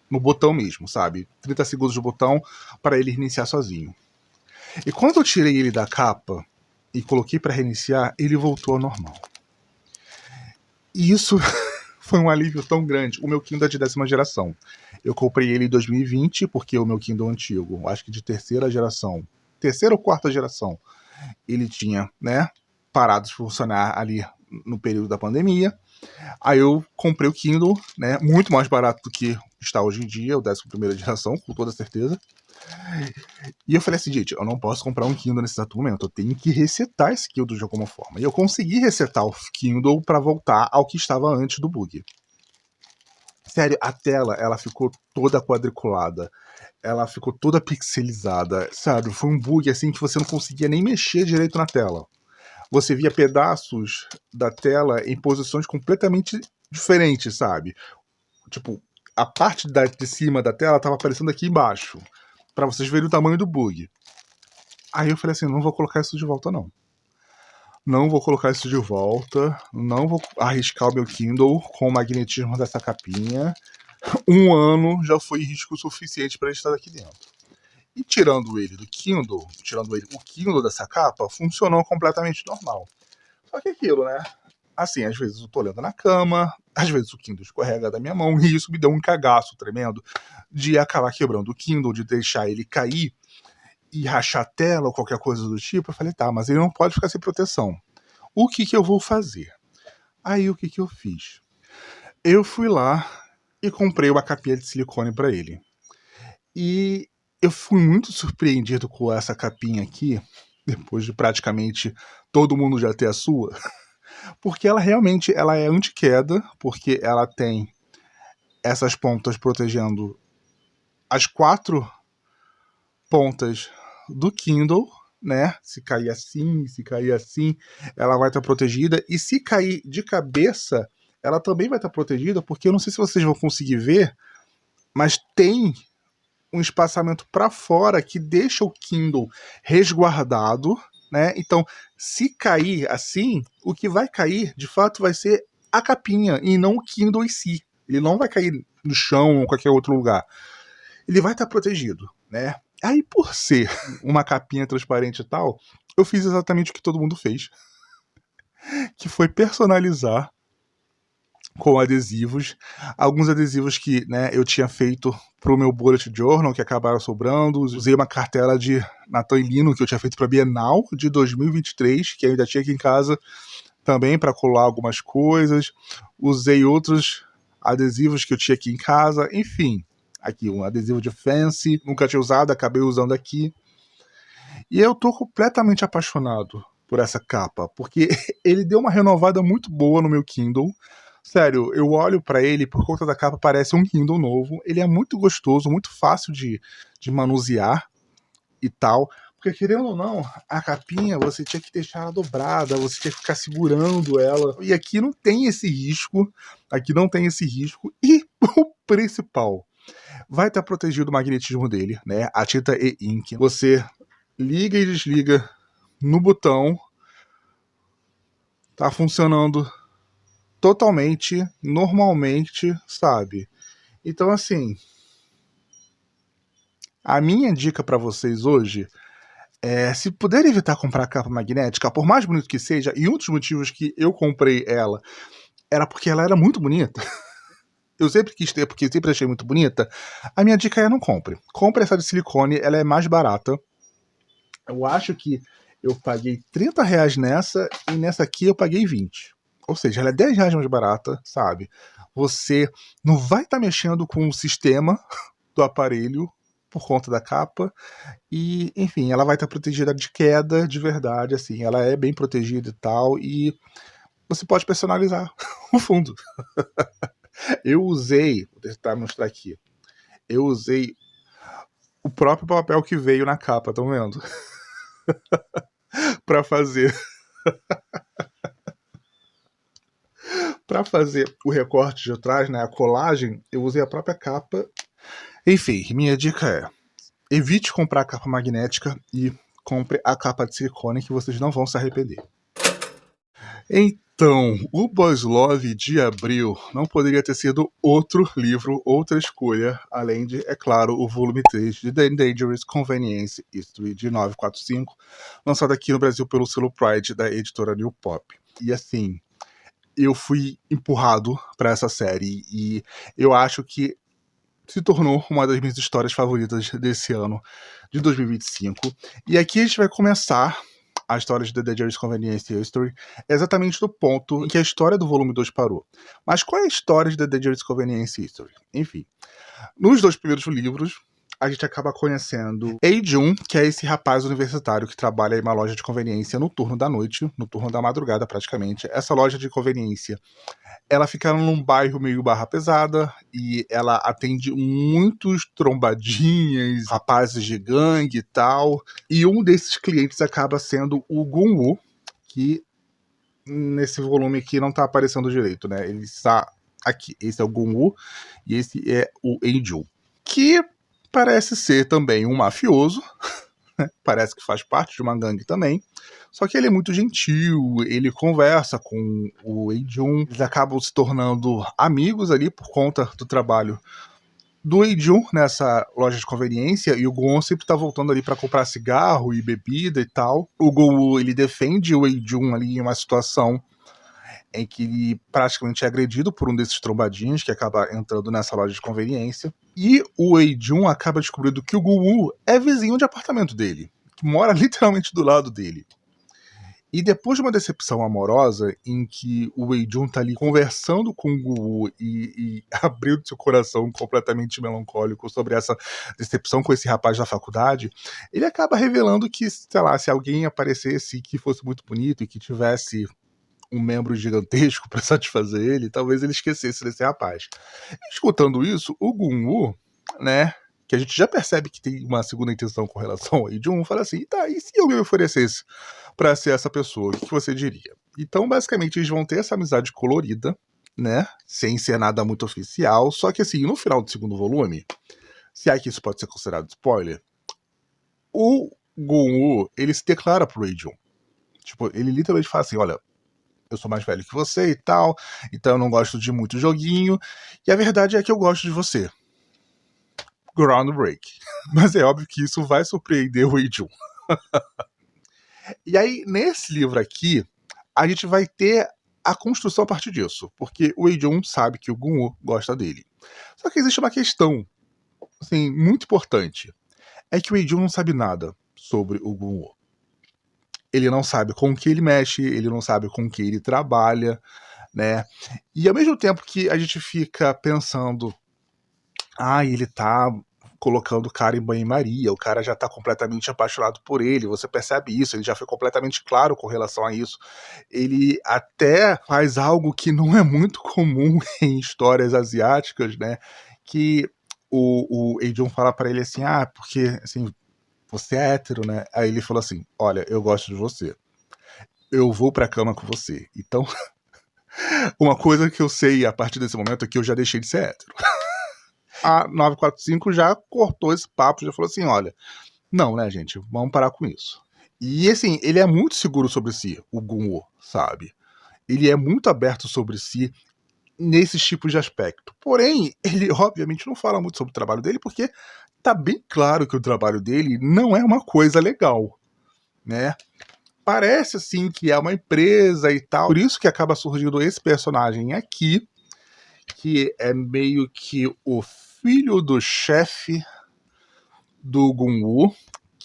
No botão mesmo, sabe? 30 segundos de botão para ele reiniciar sozinho. E quando eu tirei ele da capa e coloquei para reiniciar, ele voltou ao normal. E isso foi um alívio tão grande. O meu Kindle é de 10ª geração. Eu comprei ele em 2020, porque o meu Kindle antigo, acho que de 3ª geração, 3ª ou 4ª geração, ele tinha, né, parado de funcionar ali no período da pandemia. Aí eu comprei o Kindle, né, muito mais barato do que está hoje em dia, o 11ª geração, com toda certeza. E eu falei assim, gente, eu não posso comprar um Kindle nesse exato momento, eu tenho que resetar esse Kindle de alguma forma. E eu consegui resetar o Kindle para voltar ao que estava antes do bug. Sério, a tela, ela ficou toda quadriculada, ela ficou toda pixelizada, sabe? Foi um bug assim que você não conseguia nem mexer direito na tela. Você via pedaços da tela em posições completamente diferentes, sabe? Tipo, a parte de cima da tela estava aparecendo aqui embaixo, para vocês verem o tamanho do bug. Aí eu falei assim, não vou colocar isso de volta não. Não vou colocar isso de volta, não vou arriscar o meu Kindle com o magnetismo dessa capinha. 1 ano já foi risco suficiente para ele estar aqui dentro. E tirando ele do Kindle, o Kindle dessa capa, funcionou completamente normal. Só que aquilo, né? Assim, às vezes eu tô lendo na cama, às vezes o Kindle escorrega da minha mão, e isso me deu um cagaço tremendo de acabar quebrando o Kindle, de deixar ele cair e rachar a tela ou qualquer coisa do tipo. Eu falei, tá, mas ele não pode ficar sem proteção. O que eu vou fazer? Aí o que eu fiz? Eu fui lá e comprei uma capinha de silicone para ele. E eu fui muito surpreendido com essa capinha aqui, depois de praticamente todo mundo já ter a sua, Porque ela realmente ela é anti-queda, porque ela tem essas pontas protegendo as 4 pontas do Kindle, né? Se cair assim, ela vai estar protegida. E se cair de cabeça, ela também vai estar protegida, porque eu não sei se vocês vão conseguir ver, mas tem um espaçamento para fora que deixa o Kindle resguardado, né? Então, se cair assim, o que vai cair, de fato, vai ser a capinha e não o Kindle em si. Ele não vai cair no chão ou qualquer outro lugar. Ele vai estar protegido, né? Aí, por ser uma capinha transparente e tal, eu fiz exatamente o que todo mundo fez, que foi personalizar com adesivos, alguns adesivos que, né, eu tinha feito pro meu bullet journal, que acabaram sobrando. Usei uma cartela de Natan Lino que eu tinha feito para Bienal de 2023, que eu ainda tinha aqui em casa também para colar algumas coisas. Usei outros adesivos que eu tinha aqui em casa, enfim. Aqui um adesivo de Fancy, nunca tinha usado, acabei usando aqui. E eu tô completamente apaixonado por essa capa, porque ele deu uma renovada muito boa no meu Kindle. Sério, eu olho pra ele, por conta da capa, parece um Kindle novo. Ele é muito gostoso, muito fácil de manusear e tal. Porque, querendo ou não, a capinha você tinha que deixar ela dobrada, você tinha que ficar segurando ela. E aqui não tem esse risco. Aqui não tem esse risco. E o principal, vai estar protegido o magnetismo dele, né? A tinta e-ink. Você liga e desliga no botão. Tá funcionando totalmente, normalmente, sabe? Então, assim, a minha dica pra vocês hoje é, se puder evitar comprar capa magnética, por mais bonito que seja, e um dos motivos que eu comprei ela era porque ela era muito bonita. Eu sempre quis ter, porque sempre achei muito bonita. A minha dica é não compre. Compre essa de silicone, ela é mais barata. Eu acho que eu paguei R$30 nessa, e nessa aqui eu paguei 20. Ou seja, ela é R$10 mais barata, sabe? Você não vai estar mexendo com o sistema do aparelho por conta da capa. E, enfim, ela vai estar protegida de queda de verdade, assim. Ela é bem protegida e tal. E você pode personalizar o fundo. Eu usei, vou tentar mostrar aqui. Eu usei o próprio papel que veio na capa, estão vendo? Para fazer para fazer o recorte de trás, né, a colagem, eu usei a própria capa. Enfim, minha dica é: evite comprar a capa magnética e compre a capa de silicone, que vocês não vão se arrepender. Então, o Boys Love de abril não poderia ter sido outro livro, outra escolha, além de, é claro, o volume 3 de The Dangerous Convenience History de 945, lançado aqui no Brasil pelo selo Pride da editora New Pop. E assim, eu fui empurrado para essa série e eu acho que se tornou uma das minhas histórias favoritas desse ano, de 2025. E aqui a gente vai começar a história de The Dangerous Convenience History exatamente do ponto em que a história do volume 2 parou. Mas qual é a história de The Dangerous Convenience History? Enfim, nos 2 primeiros livros, a gente acaba conhecendo Ei-jun, que é esse rapaz universitário que trabalha em uma loja de conveniência no turno da noite, no turno da madrugada praticamente. Essa loja de conveniência, ela fica num bairro meio barra pesada e ela atende muitos trombadinhas, rapazes de gangue e tal. E um desses clientes acaba sendo o Gun-woo, que nesse volume aqui não tá aparecendo direito, né? Ele está aqui. Esse é o Gun-woo e esse é o Ei-jun, que parece ser também um mafioso, né? Parece que faz parte de uma gangue também. Só que ele é muito gentil, ele conversa com o Ei-jun, eles acabam se tornando amigos ali por conta do trabalho do Ei-jun nessa loja de conveniência, e o Gon sempre tá voltando ali para comprar cigarro e bebida e tal. O Gon, ele defende o Ei-jun ali em uma situação em que ele praticamente é agredido por um desses trombadinhos que acaba entrando nessa loja de conveniência. E o Ei-jun acaba descobrindo que o Gun-woo é vizinho de apartamento dele, que mora literalmente do lado dele. E depois de uma decepção amorosa, em que o Ei-jun tá ali conversando com o Gun-woo e abrindo seu coração completamente melancólico sobre essa decepção com esse rapaz da faculdade, ele acaba revelando que, sei lá, se alguém aparecesse que fosse muito bonito e que tivesse um membro gigantesco para satisfazer ele, talvez ele esquecesse desse rapaz. Escutando isso, o Gun-woo, né, que a gente já percebe que tem uma segunda intenção com relação ao Hee-jun, fala assim, tá, e se eu me oferecesse para ser essa pessoa, o que você diria? Então, basicamente, eles vão ter essa amizade colorida, né, sem ser nada muito oficial, só que assim, no final do segundo volume, se é que isso pode ser considerado spoiler, o Gun-woo, ele se declara pro Hee-jun. Tipo, ele literalmente fala assim, olha, eu sou mais velho que você e tal, então eu não gosto de muito joguinho, e a verdade é que eu gosto de você. Groundbreak. Mas é óbvio que isso vai surpreender o Hee-jun. E aí, nesse livro aqui, a gente vai ter a construção a partir disso, porque o Hee-jun sabe que o Gun-woo gosta dele. Só que existe uma questão, assim, muito importante, é que o Hee-jun não sabe nada sobre o Gun-woo. Ele não sabe com que ele mexe, ele não sabe com que ele trabalha, né? E ao mesmo tempo que a gente fica pensando, ele tá colocando o cara em banho-maria, o cara já tá completamente apaixonado por ele, você percebe isso, ele já foi completamente claro com relação a isso. Ele até faz algo que não é muito comum em histórias asiáticas, né? Que o Hee-jun fala pra ele assim, porque, assim, você é hétero, né? Aí ele falou assim, olha, eu gosto de você. Eu vou pra cama com você. Então, uma coisa que eu sei a partir desse momento é que eu já deixei de ser hétero. A 945 já cortou esse papo, já falou assim, olha, não, né, gente, vamos parar com isso. E, assim, ele é muito seguro sobre si, o Gun-woo, sabe? Ele é muito aberto sobre si nesses tipos de aspecto. Porém, ele, obviamente, não fala muito sobre o trabalho dele, porque tá bem claro que o trabalho dele não é uma coisa legal, né? Parece, assim, que é uma empresa e tal. Por isso que acaba surgindo esse personagem aqui, que é meio que o filho do chefe do Gun-woo,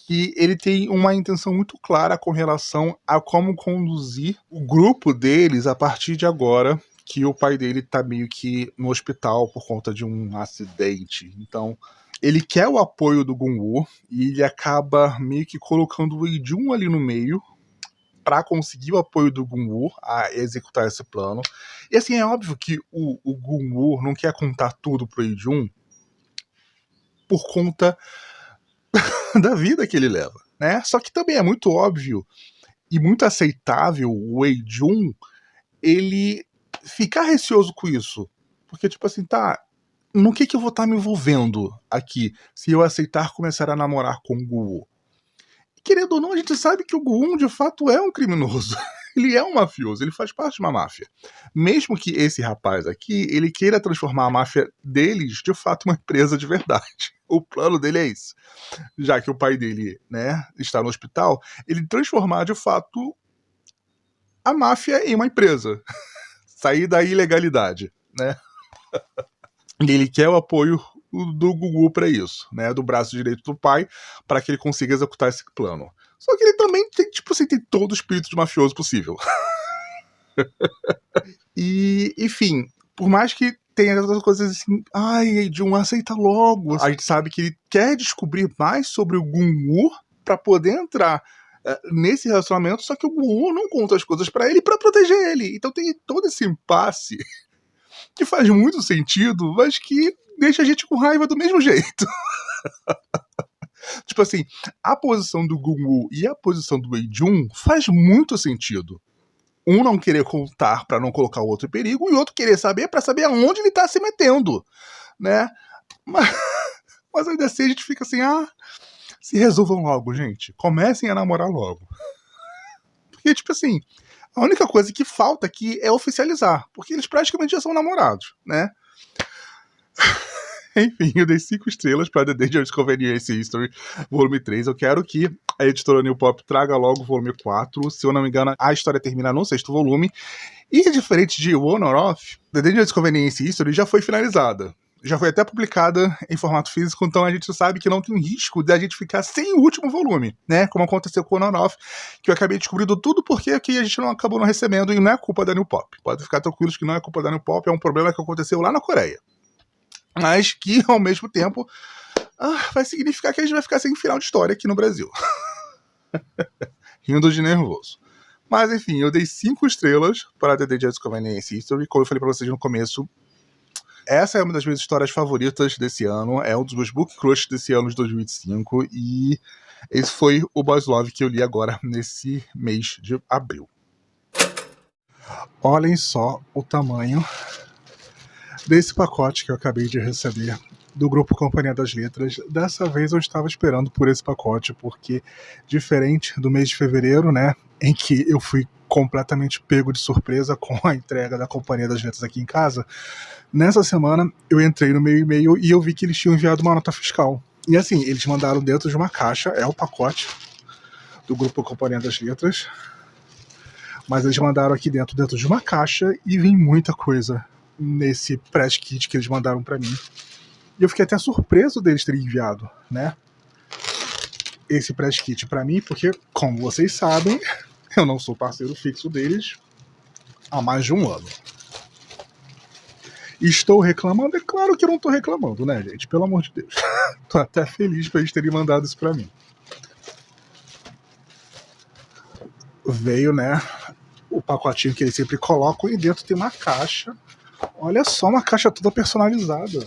que ele tem uma intenção muito clara com relação a como conduzir o grupo deles a partir de agora, que o pai dele tá meio que no hospital por conta de um acidente. Então, ele quer o apoio do Gun-woo e ele acaba meio que colocando o Hee-jun ali no meio para conseguir o apoio do Gun-woo a executar esse plano. E assim, é óbvio que o Gun-woo não quer contar tudo pro Hee-jun por conta da vida que ele leva, né? Só que também é muito óbvio e muito aceitável o Hee-jun ele ficar receoso com isso. Porque, tipo assim, tá, no que eu vou estar me envolvendo aqui se eu aceitar começar a namorar com o Gun-woo? Querendo ou não, a gente sabe que o Gun-woo de fato é um criminoso. Ele é um mafioso, ele faz parte de uma máfia. Mesmo que esse rapaz aqui, ele queira transformar a máfia deles, de fato, uma empresa de verdade. O plano dele é isso. Já que o pai dele, né, está no hospital, ele transformar, de fato, a máfia em uma empresa. Sair da ilegalidade, né? E ele quer o apoio do Gun-woo para isso, né? Do braço direito do pai, para que ele consiga executar esse plano. Só que ele também tem, tipo assim, tem todo o espírito de mafioso possível. E, enfim, por mais que tenha essas coisas assim, Hee-jun, aceita logo. A gente sabe que ele quer descobrir mais sobre o Gun-woo para poder entrar nesse relacionamento, só que o Gun-woo não conta as coisas para ele para proteger ele. Então tem todo esse impasse que faz muito sentido, mas que deixa a gente com raiva do mesmo jeito. Tipo assim, a posição do Gun-woo e a posição do Hee-jun faz muito sentido. Um não querer contar para não colocar o outro em perigo, e o outro querer saber para saber aonde ele tá se metendo, né? Mas ainda assim a gente fica assim, se resolvam logo, gente. Comecem a namorar logo. Porque, tipo assim, a única coisa que falta aqui é oficializar, porque eles praticamente já são namorados, né? Enfim, eu dei 5 estrelas para The Dangerous Convenience History, volume 3. Eu quero que a editora New Pop traga logo o volume 4. Se eu não me engano, a história termina no 6º volume. E diferente de One or Off, The Dangerous Convenience History já foi finalizada. Já foi até publicada em formato físico, então a gente sabe que não tem risco de a gente ficar sem o último volume, né? Como aconteceu com o One or Off, que eu acabei descobrindo tudo porque aqui a gente não acabou não recebendo e não é culpa da New Pop. Pode ficar tranquilos que não é culpa da New Pop, é um problema que aconteceu lá na Coreia. Mas que, ao mesmo tempo, vai significar que a gente vai ficar sem final de história aqui no Brasil. Rindo de nervoso. Mas enfim, eu dei 5 estrelas para The Day Just Convenience History. Como eu falei pra vocês no começo, essa é uma das minhas histórias favoritas desse ano, é um dos meus book crush desse ano de 2025, e esse foi o Boys Love que eu li agora nesse mês de abril. Olhem só o tamanho desse pacote que eu acabei de receber do grupo Companhia das Letras. Dessa vez eu estava esperando por esse pacote, porque diferente do mês de fevereiro, né, em que eu fui completamente pego de surpresa com a entrega da Companhia das Letras aqui em casa, nessa semana eu entrei no meu e-mail e eu vi que eles tinham enviado uma nota fiscal. E assim, eles mandaram dentro de uma caixa, é o pacote do grupo Companhia das Letras, mas eles mandaram aqui dentro de uma caixa e vem muita coisa nesse press kit que eles mandaram pra mim. E eu fiquei até surpreso deles terem enviado, né, esse press kit pra mim, porque, como vocês sabem, eu não sou parceiro fixo deles há mais de um ano. Estou reclamando? É claro que eu não estou reclamando, né, gente? Pelo amor de Deus. Tô até feliz pra eles terem mandado isso pra mim. Veio, né, o pacotinho que eles sempre colocam, e dentro tem uma caixa. Olha só, uma caixa toda personalizada.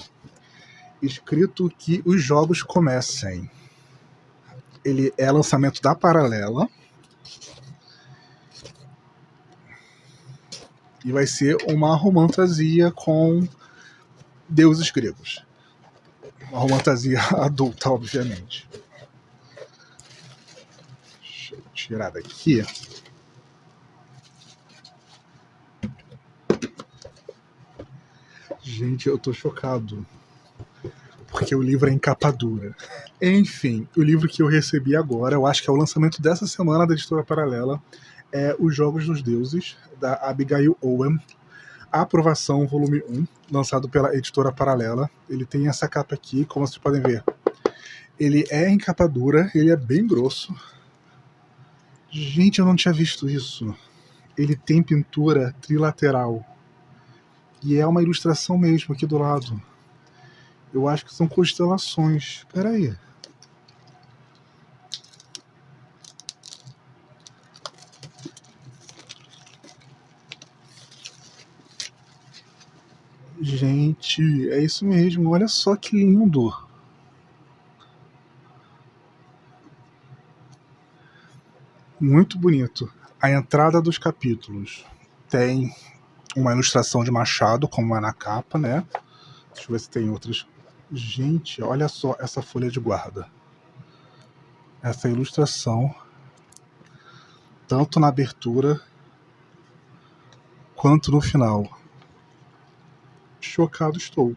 Escrito que os jogos comecem. Ele é lançamento da Paralela. E vai ser uma romantasia com deuses gregos. Uma romantasia adulta, obviamente. Deixa eu tirar daqui. Gente, eu tô chocado. Porque o livro é em capa dura. Enfim, o livro que eu recebi agora, eu acho que é o lançamento dessa semana da Editora Paralela, é Os Jogos dos Deuses, da Abigail Owen. A Aprovação, volume 1, lançado pela Editora Paralela. Ele tem essa capa aqui, como vocês podem ver. Ele é em capa dura, ele é bem grosso. Gente, eu não tinha visto isso. Ele tem pintura trilateral. E é uma ilustração mesmo aqui do lado. Eu acho que são constelações. Espera aí. Gente, é isso mesmo. Olha só que lindo. Muito bonito. A entrada dos capítulos tem uma ilustração de machado, como é na capa, né? Deixa eu ver se tem outras. Gente, olha só essa folha de guarda. Essa ilustração, tanto na abertura quanto no final. Chocado estou.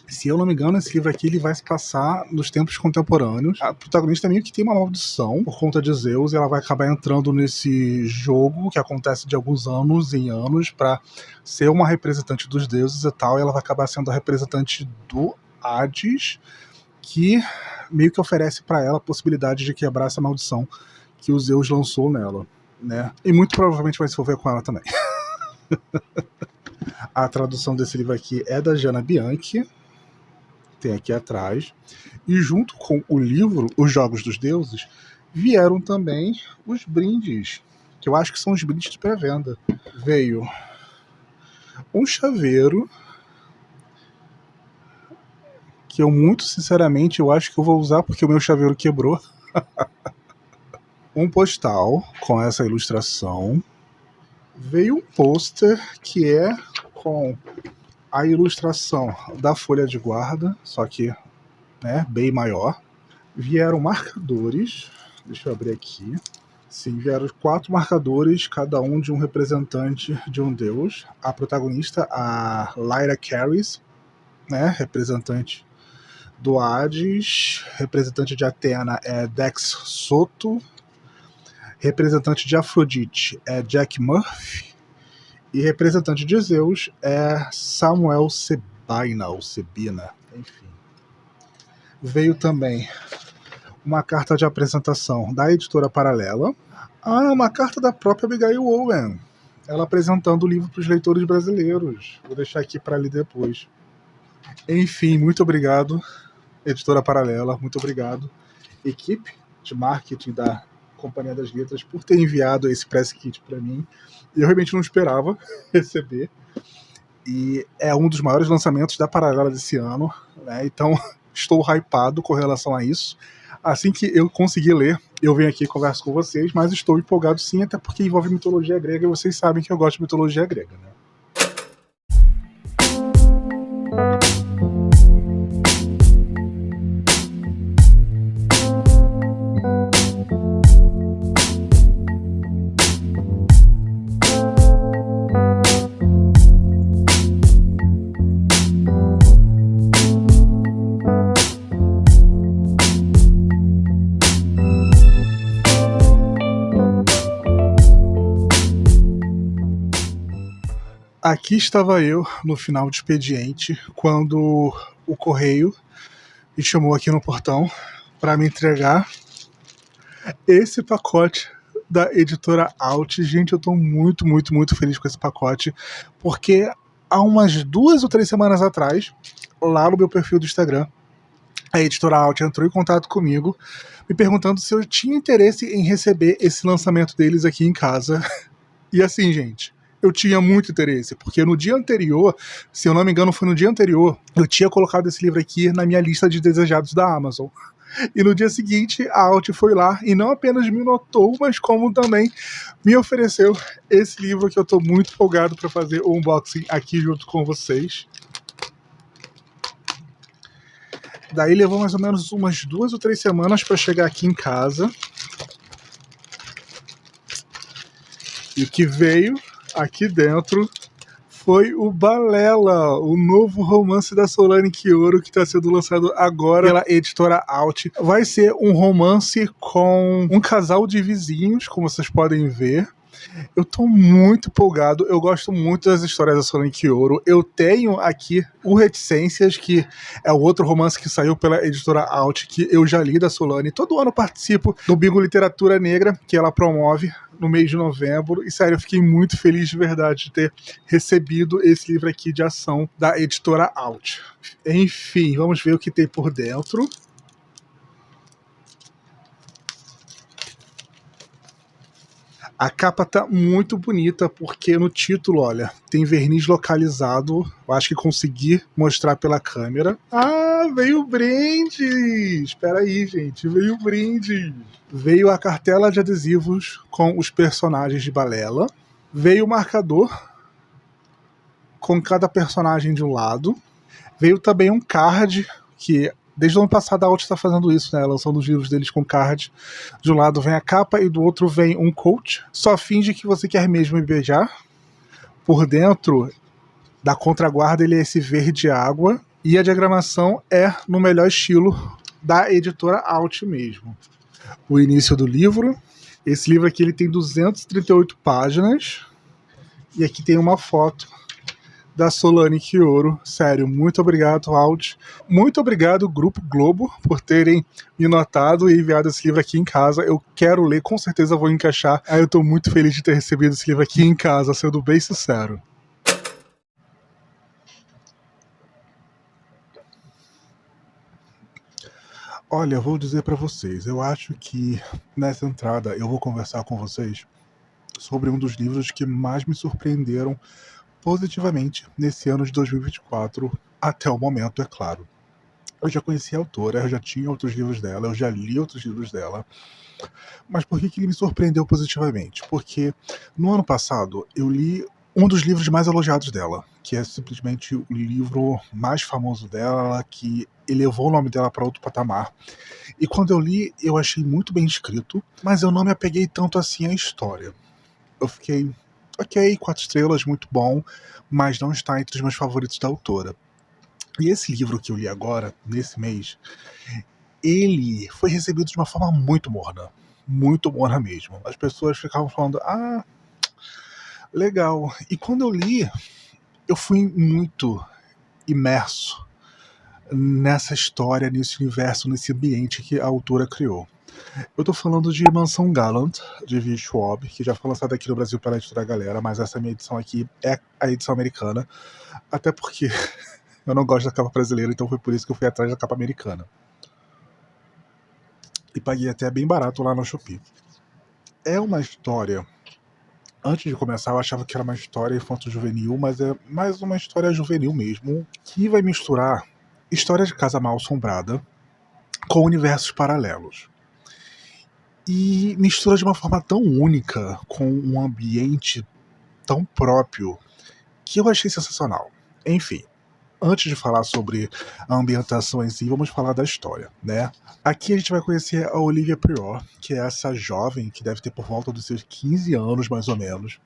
Se eu não me engano, esse livro aqui ele vai se passar nos tempos contemporâneos. A protagonista meio que tem uma maldição por conta de Zeus, e ela vai acabar entrando nesse jogo que acontece de alguns anos em anos para ser uma representante dos deuses e tal, e ela vai acabar sendo a representante do Hades, que meio que oferece para ela a possibilidade de quebrar essa maldição que o Zeus lançou nela, né? E muito provavelmente vai se envolver com ela também. A tradução desse livro aqui é da Jana Bianchi, tem aqui atrás, e junto com o livro Os Jogos dos Deuses vieram também os brindes, que eu acho que são os brindes de pré-venda. Veio um chaveiro, que eu muito sinceramente eu acho que eu vou usar porque o meu chaveiro quebrou. Um postal com essa ilustração. Veio um pôster que é com a ilustração da folha de guarda, só que, né, bem maior. Vieram marcadores, deixa eu abrir aqui. Sim, vieram 4 marcadores, cada um de um representante de um deus. A protagonista, a Lyra Caris, né, representante do Hades. Representante de Atena é Dex Soto. Representante de Afrodite é Jack Murphy. E representante de Zeus é Samuel Sebina, ou Sebina, enfim. Veio também uma carta de apresentação da Editora Paralela. Uma carta da própria Abigail Owen, ela apresentando o livro para os leitores brasileiros. Vou deixar aqui para ler depois. Enfim, muito obrigado, Editora Paralela, muito obrigado, equipe de marketing da Companhia das Letras, por ter enviado esse press kit para mim. Eu realmente não esperava receber. E é um dos maiores lançamentos da Paralela desse ano, né? Então estou hypado com relação a isso. Assim que eu conseguir ler, eu venho aqui e converso com vocês, mas estou empolgado sim, até porque envolve mitologia grega e vocês sabem que eu gosto de mitologia grega, né? Aqui estava eu no final do expediente quando o correio me chamou aqui no portão para me entregar esse pacote da editora Alt. Gente, eu estou muito, muito, muito feliz com esse pacote, porque há umas 2 ou 3 semanas atrás, lá no meu perfil do Instagram, a editora Alt entrou em contato comigo, me perguntando se eu tinha interesse em receber esse lançamento deles aqui em casa. E assim, gente, eu tinha muito interesse, porque no dia anterior, se eu não me engano foi no dia anterior, eu tinha colocado esse livro aqui na minha lista de desejados da Amazon. E no dia seguinte, a Alt foi lá e não apenas me notou, mas como também me ofereceu esse livro que eu estou muito empolgado para fazer o unboxing aqui junto com vocês. Daí levou mais ou menos umas 2 ou 3 semanas para chegar aqui em casa. E o que veio aqui dentro foi o Balela, o novo romance da Solane Quioro, que está sendo lançado agora pela editora Alt. Vai ser um romance com um casal de vizinhos, como vocês podem ver. Eu tô muito empolgado, eu gosto muito das histórias da Solane Quioro. Eu tenho aqui o Reticências, que é o outro romance que saiu pela editora Alt, que eu já li da Solane. Todo ano participo do Bingo Literatura Negra, que ela promove no mês de novembro. E sério, eu fiquei muito feliz de verdade de ter recebido esse livro aqui de ação da editora Alt. Enfim, vamos ver o que tem por dentro. A capa tá muito bonita, porque no título, olha, tem verniz localizado. Eu acho que consegui mostrar pela câmera. Ah, veio o brinde! Espera aí, gente, veio o brinde. Veio a cartela de adesivos com os personagens de Balela. Veio o marcador com cada personagem de um lado. Veio também um card, que desde o ano passado a Alt está fazendo isso, né? Lançando os livros deles com card. De um lado vem a capa e do outro vem um coach. Só finge que você quer mesmo me beijar. Por dentro da contraguarda ele é esse verde água. E a diagramação é no melhor estilo da editora Alt mesmo. O início do livro. Esse livro aqui ele tem 238 páginas. E aqui tem uma foto da Solane Quioro. Sério, muito obrigado, Alt. Muito obrigado, Grupo Globo, por terem me notado e enviado esse livro aqui em casa. Eu quero ler, com certeza vou encaixar. Aí eu tô muito feliz de ter recebido esse livro aqui em casa, sendo bem sincero. Olha, eu vou dizer pra vocês, eu acho que nessa entrada eu vou conversar com vocês sobre um dos livros que mais me surpreenderam positivamente nesse ano de 2024, até o momento, é claro. Eu já conhecia a autora, eu já tinha outros livros dela, eu já li outros livros dela, mas por que ele me surpreendeu positivamente? Porque no ano passado eu li um dos livros mais elogiados dela, que é simplesmente o livro mais famoso dela, que elevou o nome dela para outro patamar. E quando eu li, eu achei muito bem escrito, mas eu não me apeguei tanto assim à história. Eu fiquei, ok, 4 estrelas, muito bom, mas não está entre os meus favoritos da autora. E esse livro que eu li agora, nesse mês, ele foi recebido de uma forma muito morna mesmo. As pessoas ficavam falando, ah, legal. E quando eu li, eu fui muito imerso nessa história, nesse universo, nesse ambiente que a autora criou. Eu tô falando de Mansão Gallant, de V. Schwab, que já foi lançada aqui no Brasil pela editora Galera, mas essa minha edição aqui é a edição americana, até porque eu não gosto da capa brasileira, então foi por isso que eu fui atrás da capa americana. E paguei até bem barato lá no Shopee. é uma história. Antes de começar, eu achava que era uma história infanto-juvenil, mas é mais uma história juvenil mesmo, que vai misturar história de casa mal-assombrada com universos paralelos. E mistura de uma forma tão única, com um ambiente tão próprio, que eu achei sensacional. Enfim, antes de falar sobre a ambientação em si, vamos falar da história, né? Aqui a gente vai conhecer a Olivia Prior, que é essa jovem que deve ter por volta dos seus 15 anos, mais ou menos,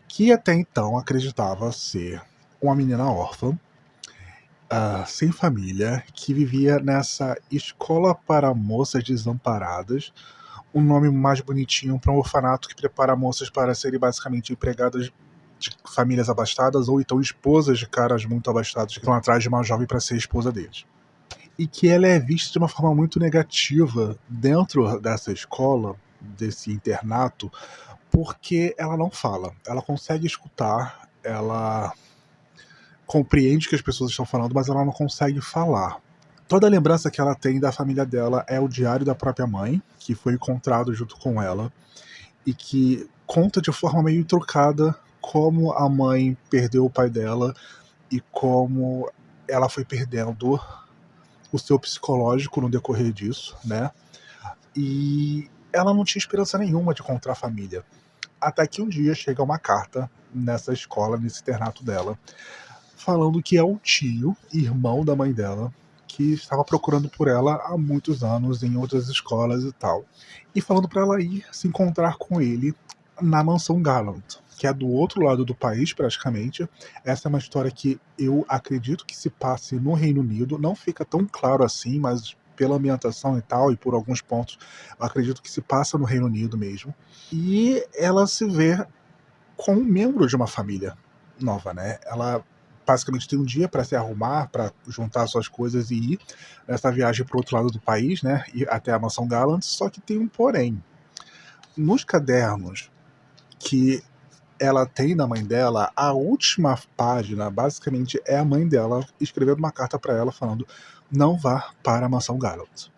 que até então acreditava ser uma menina órfã, sem família, que vivia nessa escola para moças desamparadas, um nome mais bonitinho para um orfanato que prepara moças para serem basicamente empregadas de famílias abastadas ou então esposas de caras muito abastados que estão atrás de uma jovem para ser esposa deles. E que ela é vista de uma forma muito negativa dentro dessa escola, desse internato, porque ela não fala. Ela consegue escutar, ela compreende o que as pessoas estão falando, mas ela não consegue falar. Toda a lembrança que ela tem da família dela é o diário da própria mãe, que foi encontrado junto com ela, e que conta de forma meio trocada como a mãe perdeu o pai dela e como ela foi perdendo o seu psicológico no decorrer disso, né? E ela não tinha esperança nenhuma de encontrar a família. Até que um dia chega uma carta nessa escola, nesse internato dela, falando que é um tio, irmão da mãe dela, que estava procurando por ela há muitos anos em outras escolas e tal. E falando para ela ir se encontrar com ele na mansão Gallant, que é do outro lado do país praticamente. Essa é uma história que eu acredito que se passe no Reino Unido, não fica tão claro assim, mas pela ambientação e tal, e por alguns pontos, eu acredito que se passa no Reino Unido mesmo. E ela se vê com um membro de uma família nova, né? Ela basicamente tem um dia para se arrumar, para juntar suas coisas e ir nessa viagem para o outro lado do país, né? E até a mansão Gallant, só que tem um porém. Nos cadernos que ela tem da mãe dela, a última página basicamente é a mãe dela escrevendo uma carta para ela falando: não vá para a mansão Gallant.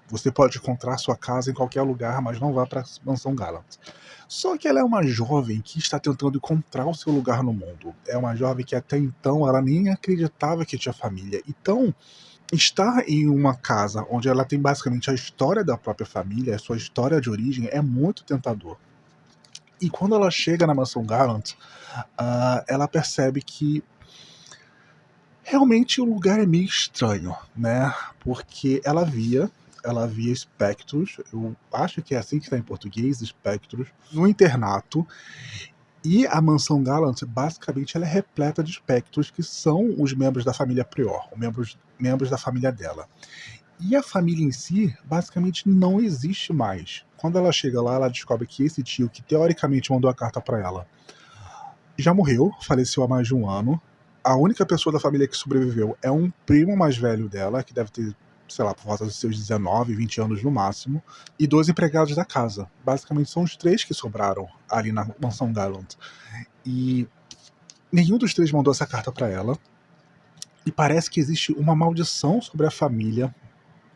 Você pode encontrar sua casa em qualquer lugar, mas não vá para a mansão Gallant. Só que ela é uma jovem que está tentando encontrar o seu lugar no mundo. É uma jovem que até então ela nem acreditava que tinha família. Então, estar em uma casa onde ela tem basicamente a história da própria família, a sua história de origem, é muito tentador. E quando ela chega na mansão Gallant, ela percebe que realmente o lugar é meio estranho, né? Porque ela via espectros, eu acho que é assim que está em português, espectros, no internato. E a mansão Gallant, basicamente, ela é repleta de espectros que são os membros da família Prior, membros da família dela. E a família em si, basicamente, não existe mais. Quando ela chega lá, ela descobre que esse tio, que teoricamente mandou a carta para ela, já morreu, faleceu há mais de um ano. A única pessoa da família que sobreviveu é um primo mais velho dela, que deve ter, sei lá, por volta dos seus 19, 20 anos no máximo, e 2 empregados da casa. Basicamente são os 3 que sobraram ali na mansão Gallant. E nenhum dos 3 mandou essa carta para ela. E parece que existe uma maldição sobre a família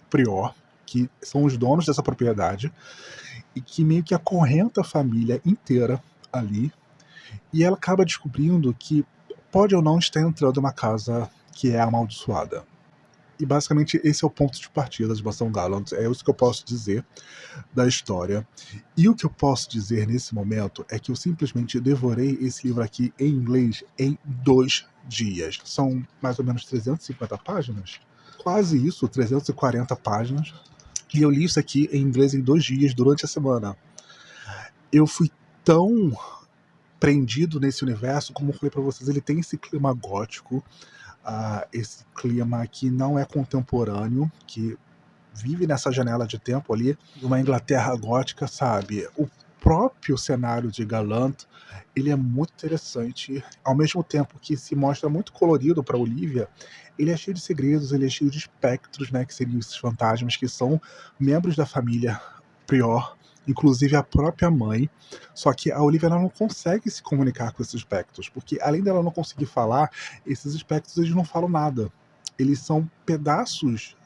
Prior, que são os donos dessa propriedade, e que meio que acorrenta a família inteira ali. E ela acaba descobrindo que pode ou não estar entrando uma casa que é amaldiçoada. E basicamente esse é o ponto de partida de Mansão Gallant. É isso que eu posso dizer da história. E o que eu posso dizer nesse momento é que eu simplesmente devorei esse livro aqui em inglês em 2 dias. São mais ou menos 350 páginas. Quase isso, 340 páginas. E eu li isso aqui em inglês em 2 dias durante a semana. Eu fui tão prendido nesse universo, como eu falei pra vocês, ele tem esse clima gótico, esse clima que não é contemporâneo, que vive nessa janela de tempo ali, de uma Inglaterra gótica, sabe? O próprio cenário de Gallant, ele é muito interessante, ao mesmo tempo que se mostra muito colorido para Olivia, ele é cheio de segredos, ele é cheio de espectros, né, que seriam esses fantasmas que são membros da família Prior, inclusive a própria mãe. Só que a Olivia ela não consegue se comunicar com esses espectros, porque além dela não conseguir falar, esses espectros eles não falam nada. Eles são pedaços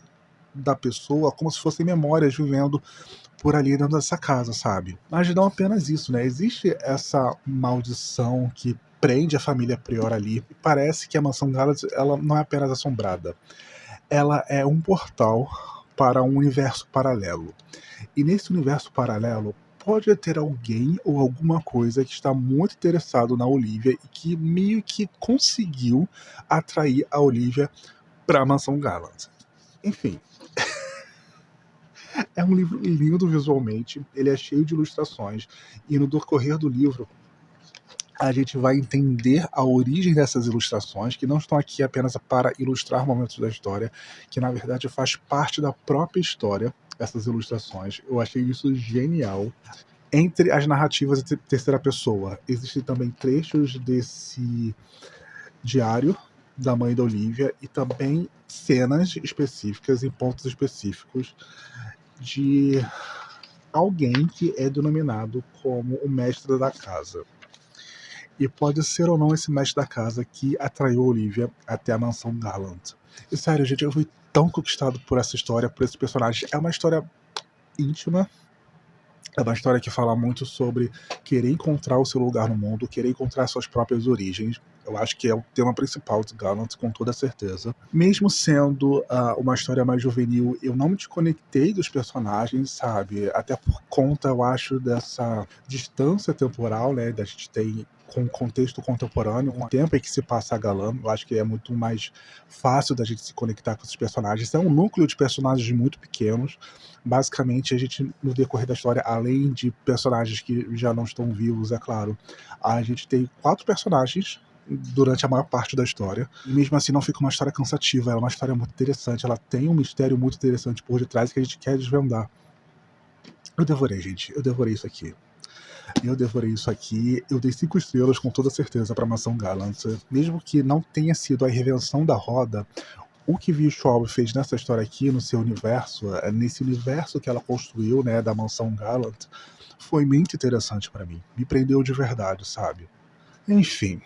da pessoa como se fossem memórias vivendo por ali dentro dessa casa, sabe? Mas não apenas isso, né? Existe essa maldição que prende a família Prior ali. E parece que a mansão Gallagher, ela não é apenas assombrada. Ela é um portal para um universo paralelo. E nesse universo paralelo, pode ter alguém ou alguma coisa que está muito interessado na Olivia e que meio que conseguiu atrair a Olivia para a mansão Gallagher. Enfim, é um livro lindo visualmente, ele é cheio de ilustrações, e no decorrer do livro a gente vai entender a origem dessas ilustrações, que não estão aqui apenas para ilustrar momentos da história, que na verdade faz parte da própria história, essas ilustrações. Eu achei isso genial. Entre as narrativas de terceira pessoa, existem também trechos desse diário da mãe da Olivia e também cenas específicas em pontos específicos de alguém que é denominado como o mestre da casa. E pode ser ou não esse mestre da casa que atraiu a Olivia até a mansão Garland. E sério, gente, eu fui tão conquistado por essa história, por esse personagem. É uma história íntima, é uma história que fala muito sobre querer encontrar o seu lugar no mundo, querer encontrar suas próprias origens. Eu acho que é o tema principal de Gallant, com toda certeza. Mesmo sendo uma história mais juvenil, eu não me desconectei dos personagens, sabe? Até por conta, eu acho, dessa distância temporal, né? Da gente ter com o contexto contemporâneo, com o tempo em que se passa a Galan. Eu acho que é muito mais fácil da gente se conectar com esses personagens. É um núcleo de personagens muito pequenos. Basicamente, a gente, no decorrer da história, além de personagens que já não estão vivos, é claro, a gente tem 4 personagens durante a maior parte da história. E mesmo assim não fica uma história cansativa, é uma história muito interessante, ela tem um mistério muito interessante por detrás que a gente quer desvendar. Eu devorei, gente, eu devorei isso aqui. Eu dei 5 estrelas com toda certeza para Mansão Gallant. Mesmo que não tenha sido a reinvenção da roda, o que Vi Schwab fez nessa história aqui, no seu universo, nesse universo que ela construiu, né, da Mansão Gallant, foi muito interessante para mim. Me prendeu de verdade, sabe? Enfim,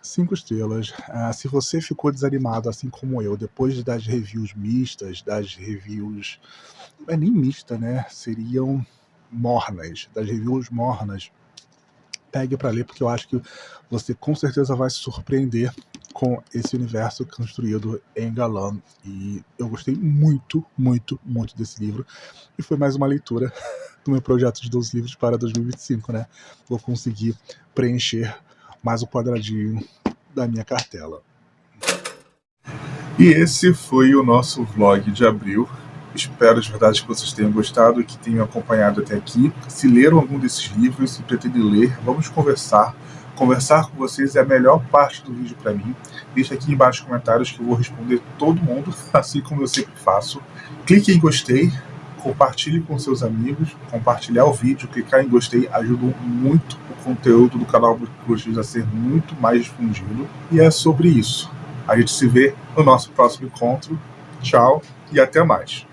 5 estrelas. Se você ficou desanimado, assim como eu, depois das reviews mistas, das reviews... Não é nem mista, né? Seriam mornas, das reviews mornas, pegue para ler, porque eu acho que você com certeza vai se surpreender com esse universo construído em Galan. E eu gostei muito, muito, muito desse livro. E foi mais uma leitura do meu projeto de 12 livros para 2025, né? Vou conseguir preencher mais um quadradinho da minha cartela. E esse foi o nosso vlog de abril. Espero de verdade que vocês tenham gostado e que tenham acompanhado até aqui. Se leram algum desses livros e pretendem ler, vamos conversar. Conversar com vocês é a melhor parte do vídeo para mim. Deixa aqui embaixo nos comentários que eu vou responder todo mundo, assim como eu sempre faço. Clique em gostei, compartilhe com seus amigos, compartilhar o vídeo, clicar em gostei ajuda muito o conteúdo do canal Bruxas a ser muito mais difundido. E é sobre isso. A gente se vê no nosso próximo encontro. Tchau e até mais.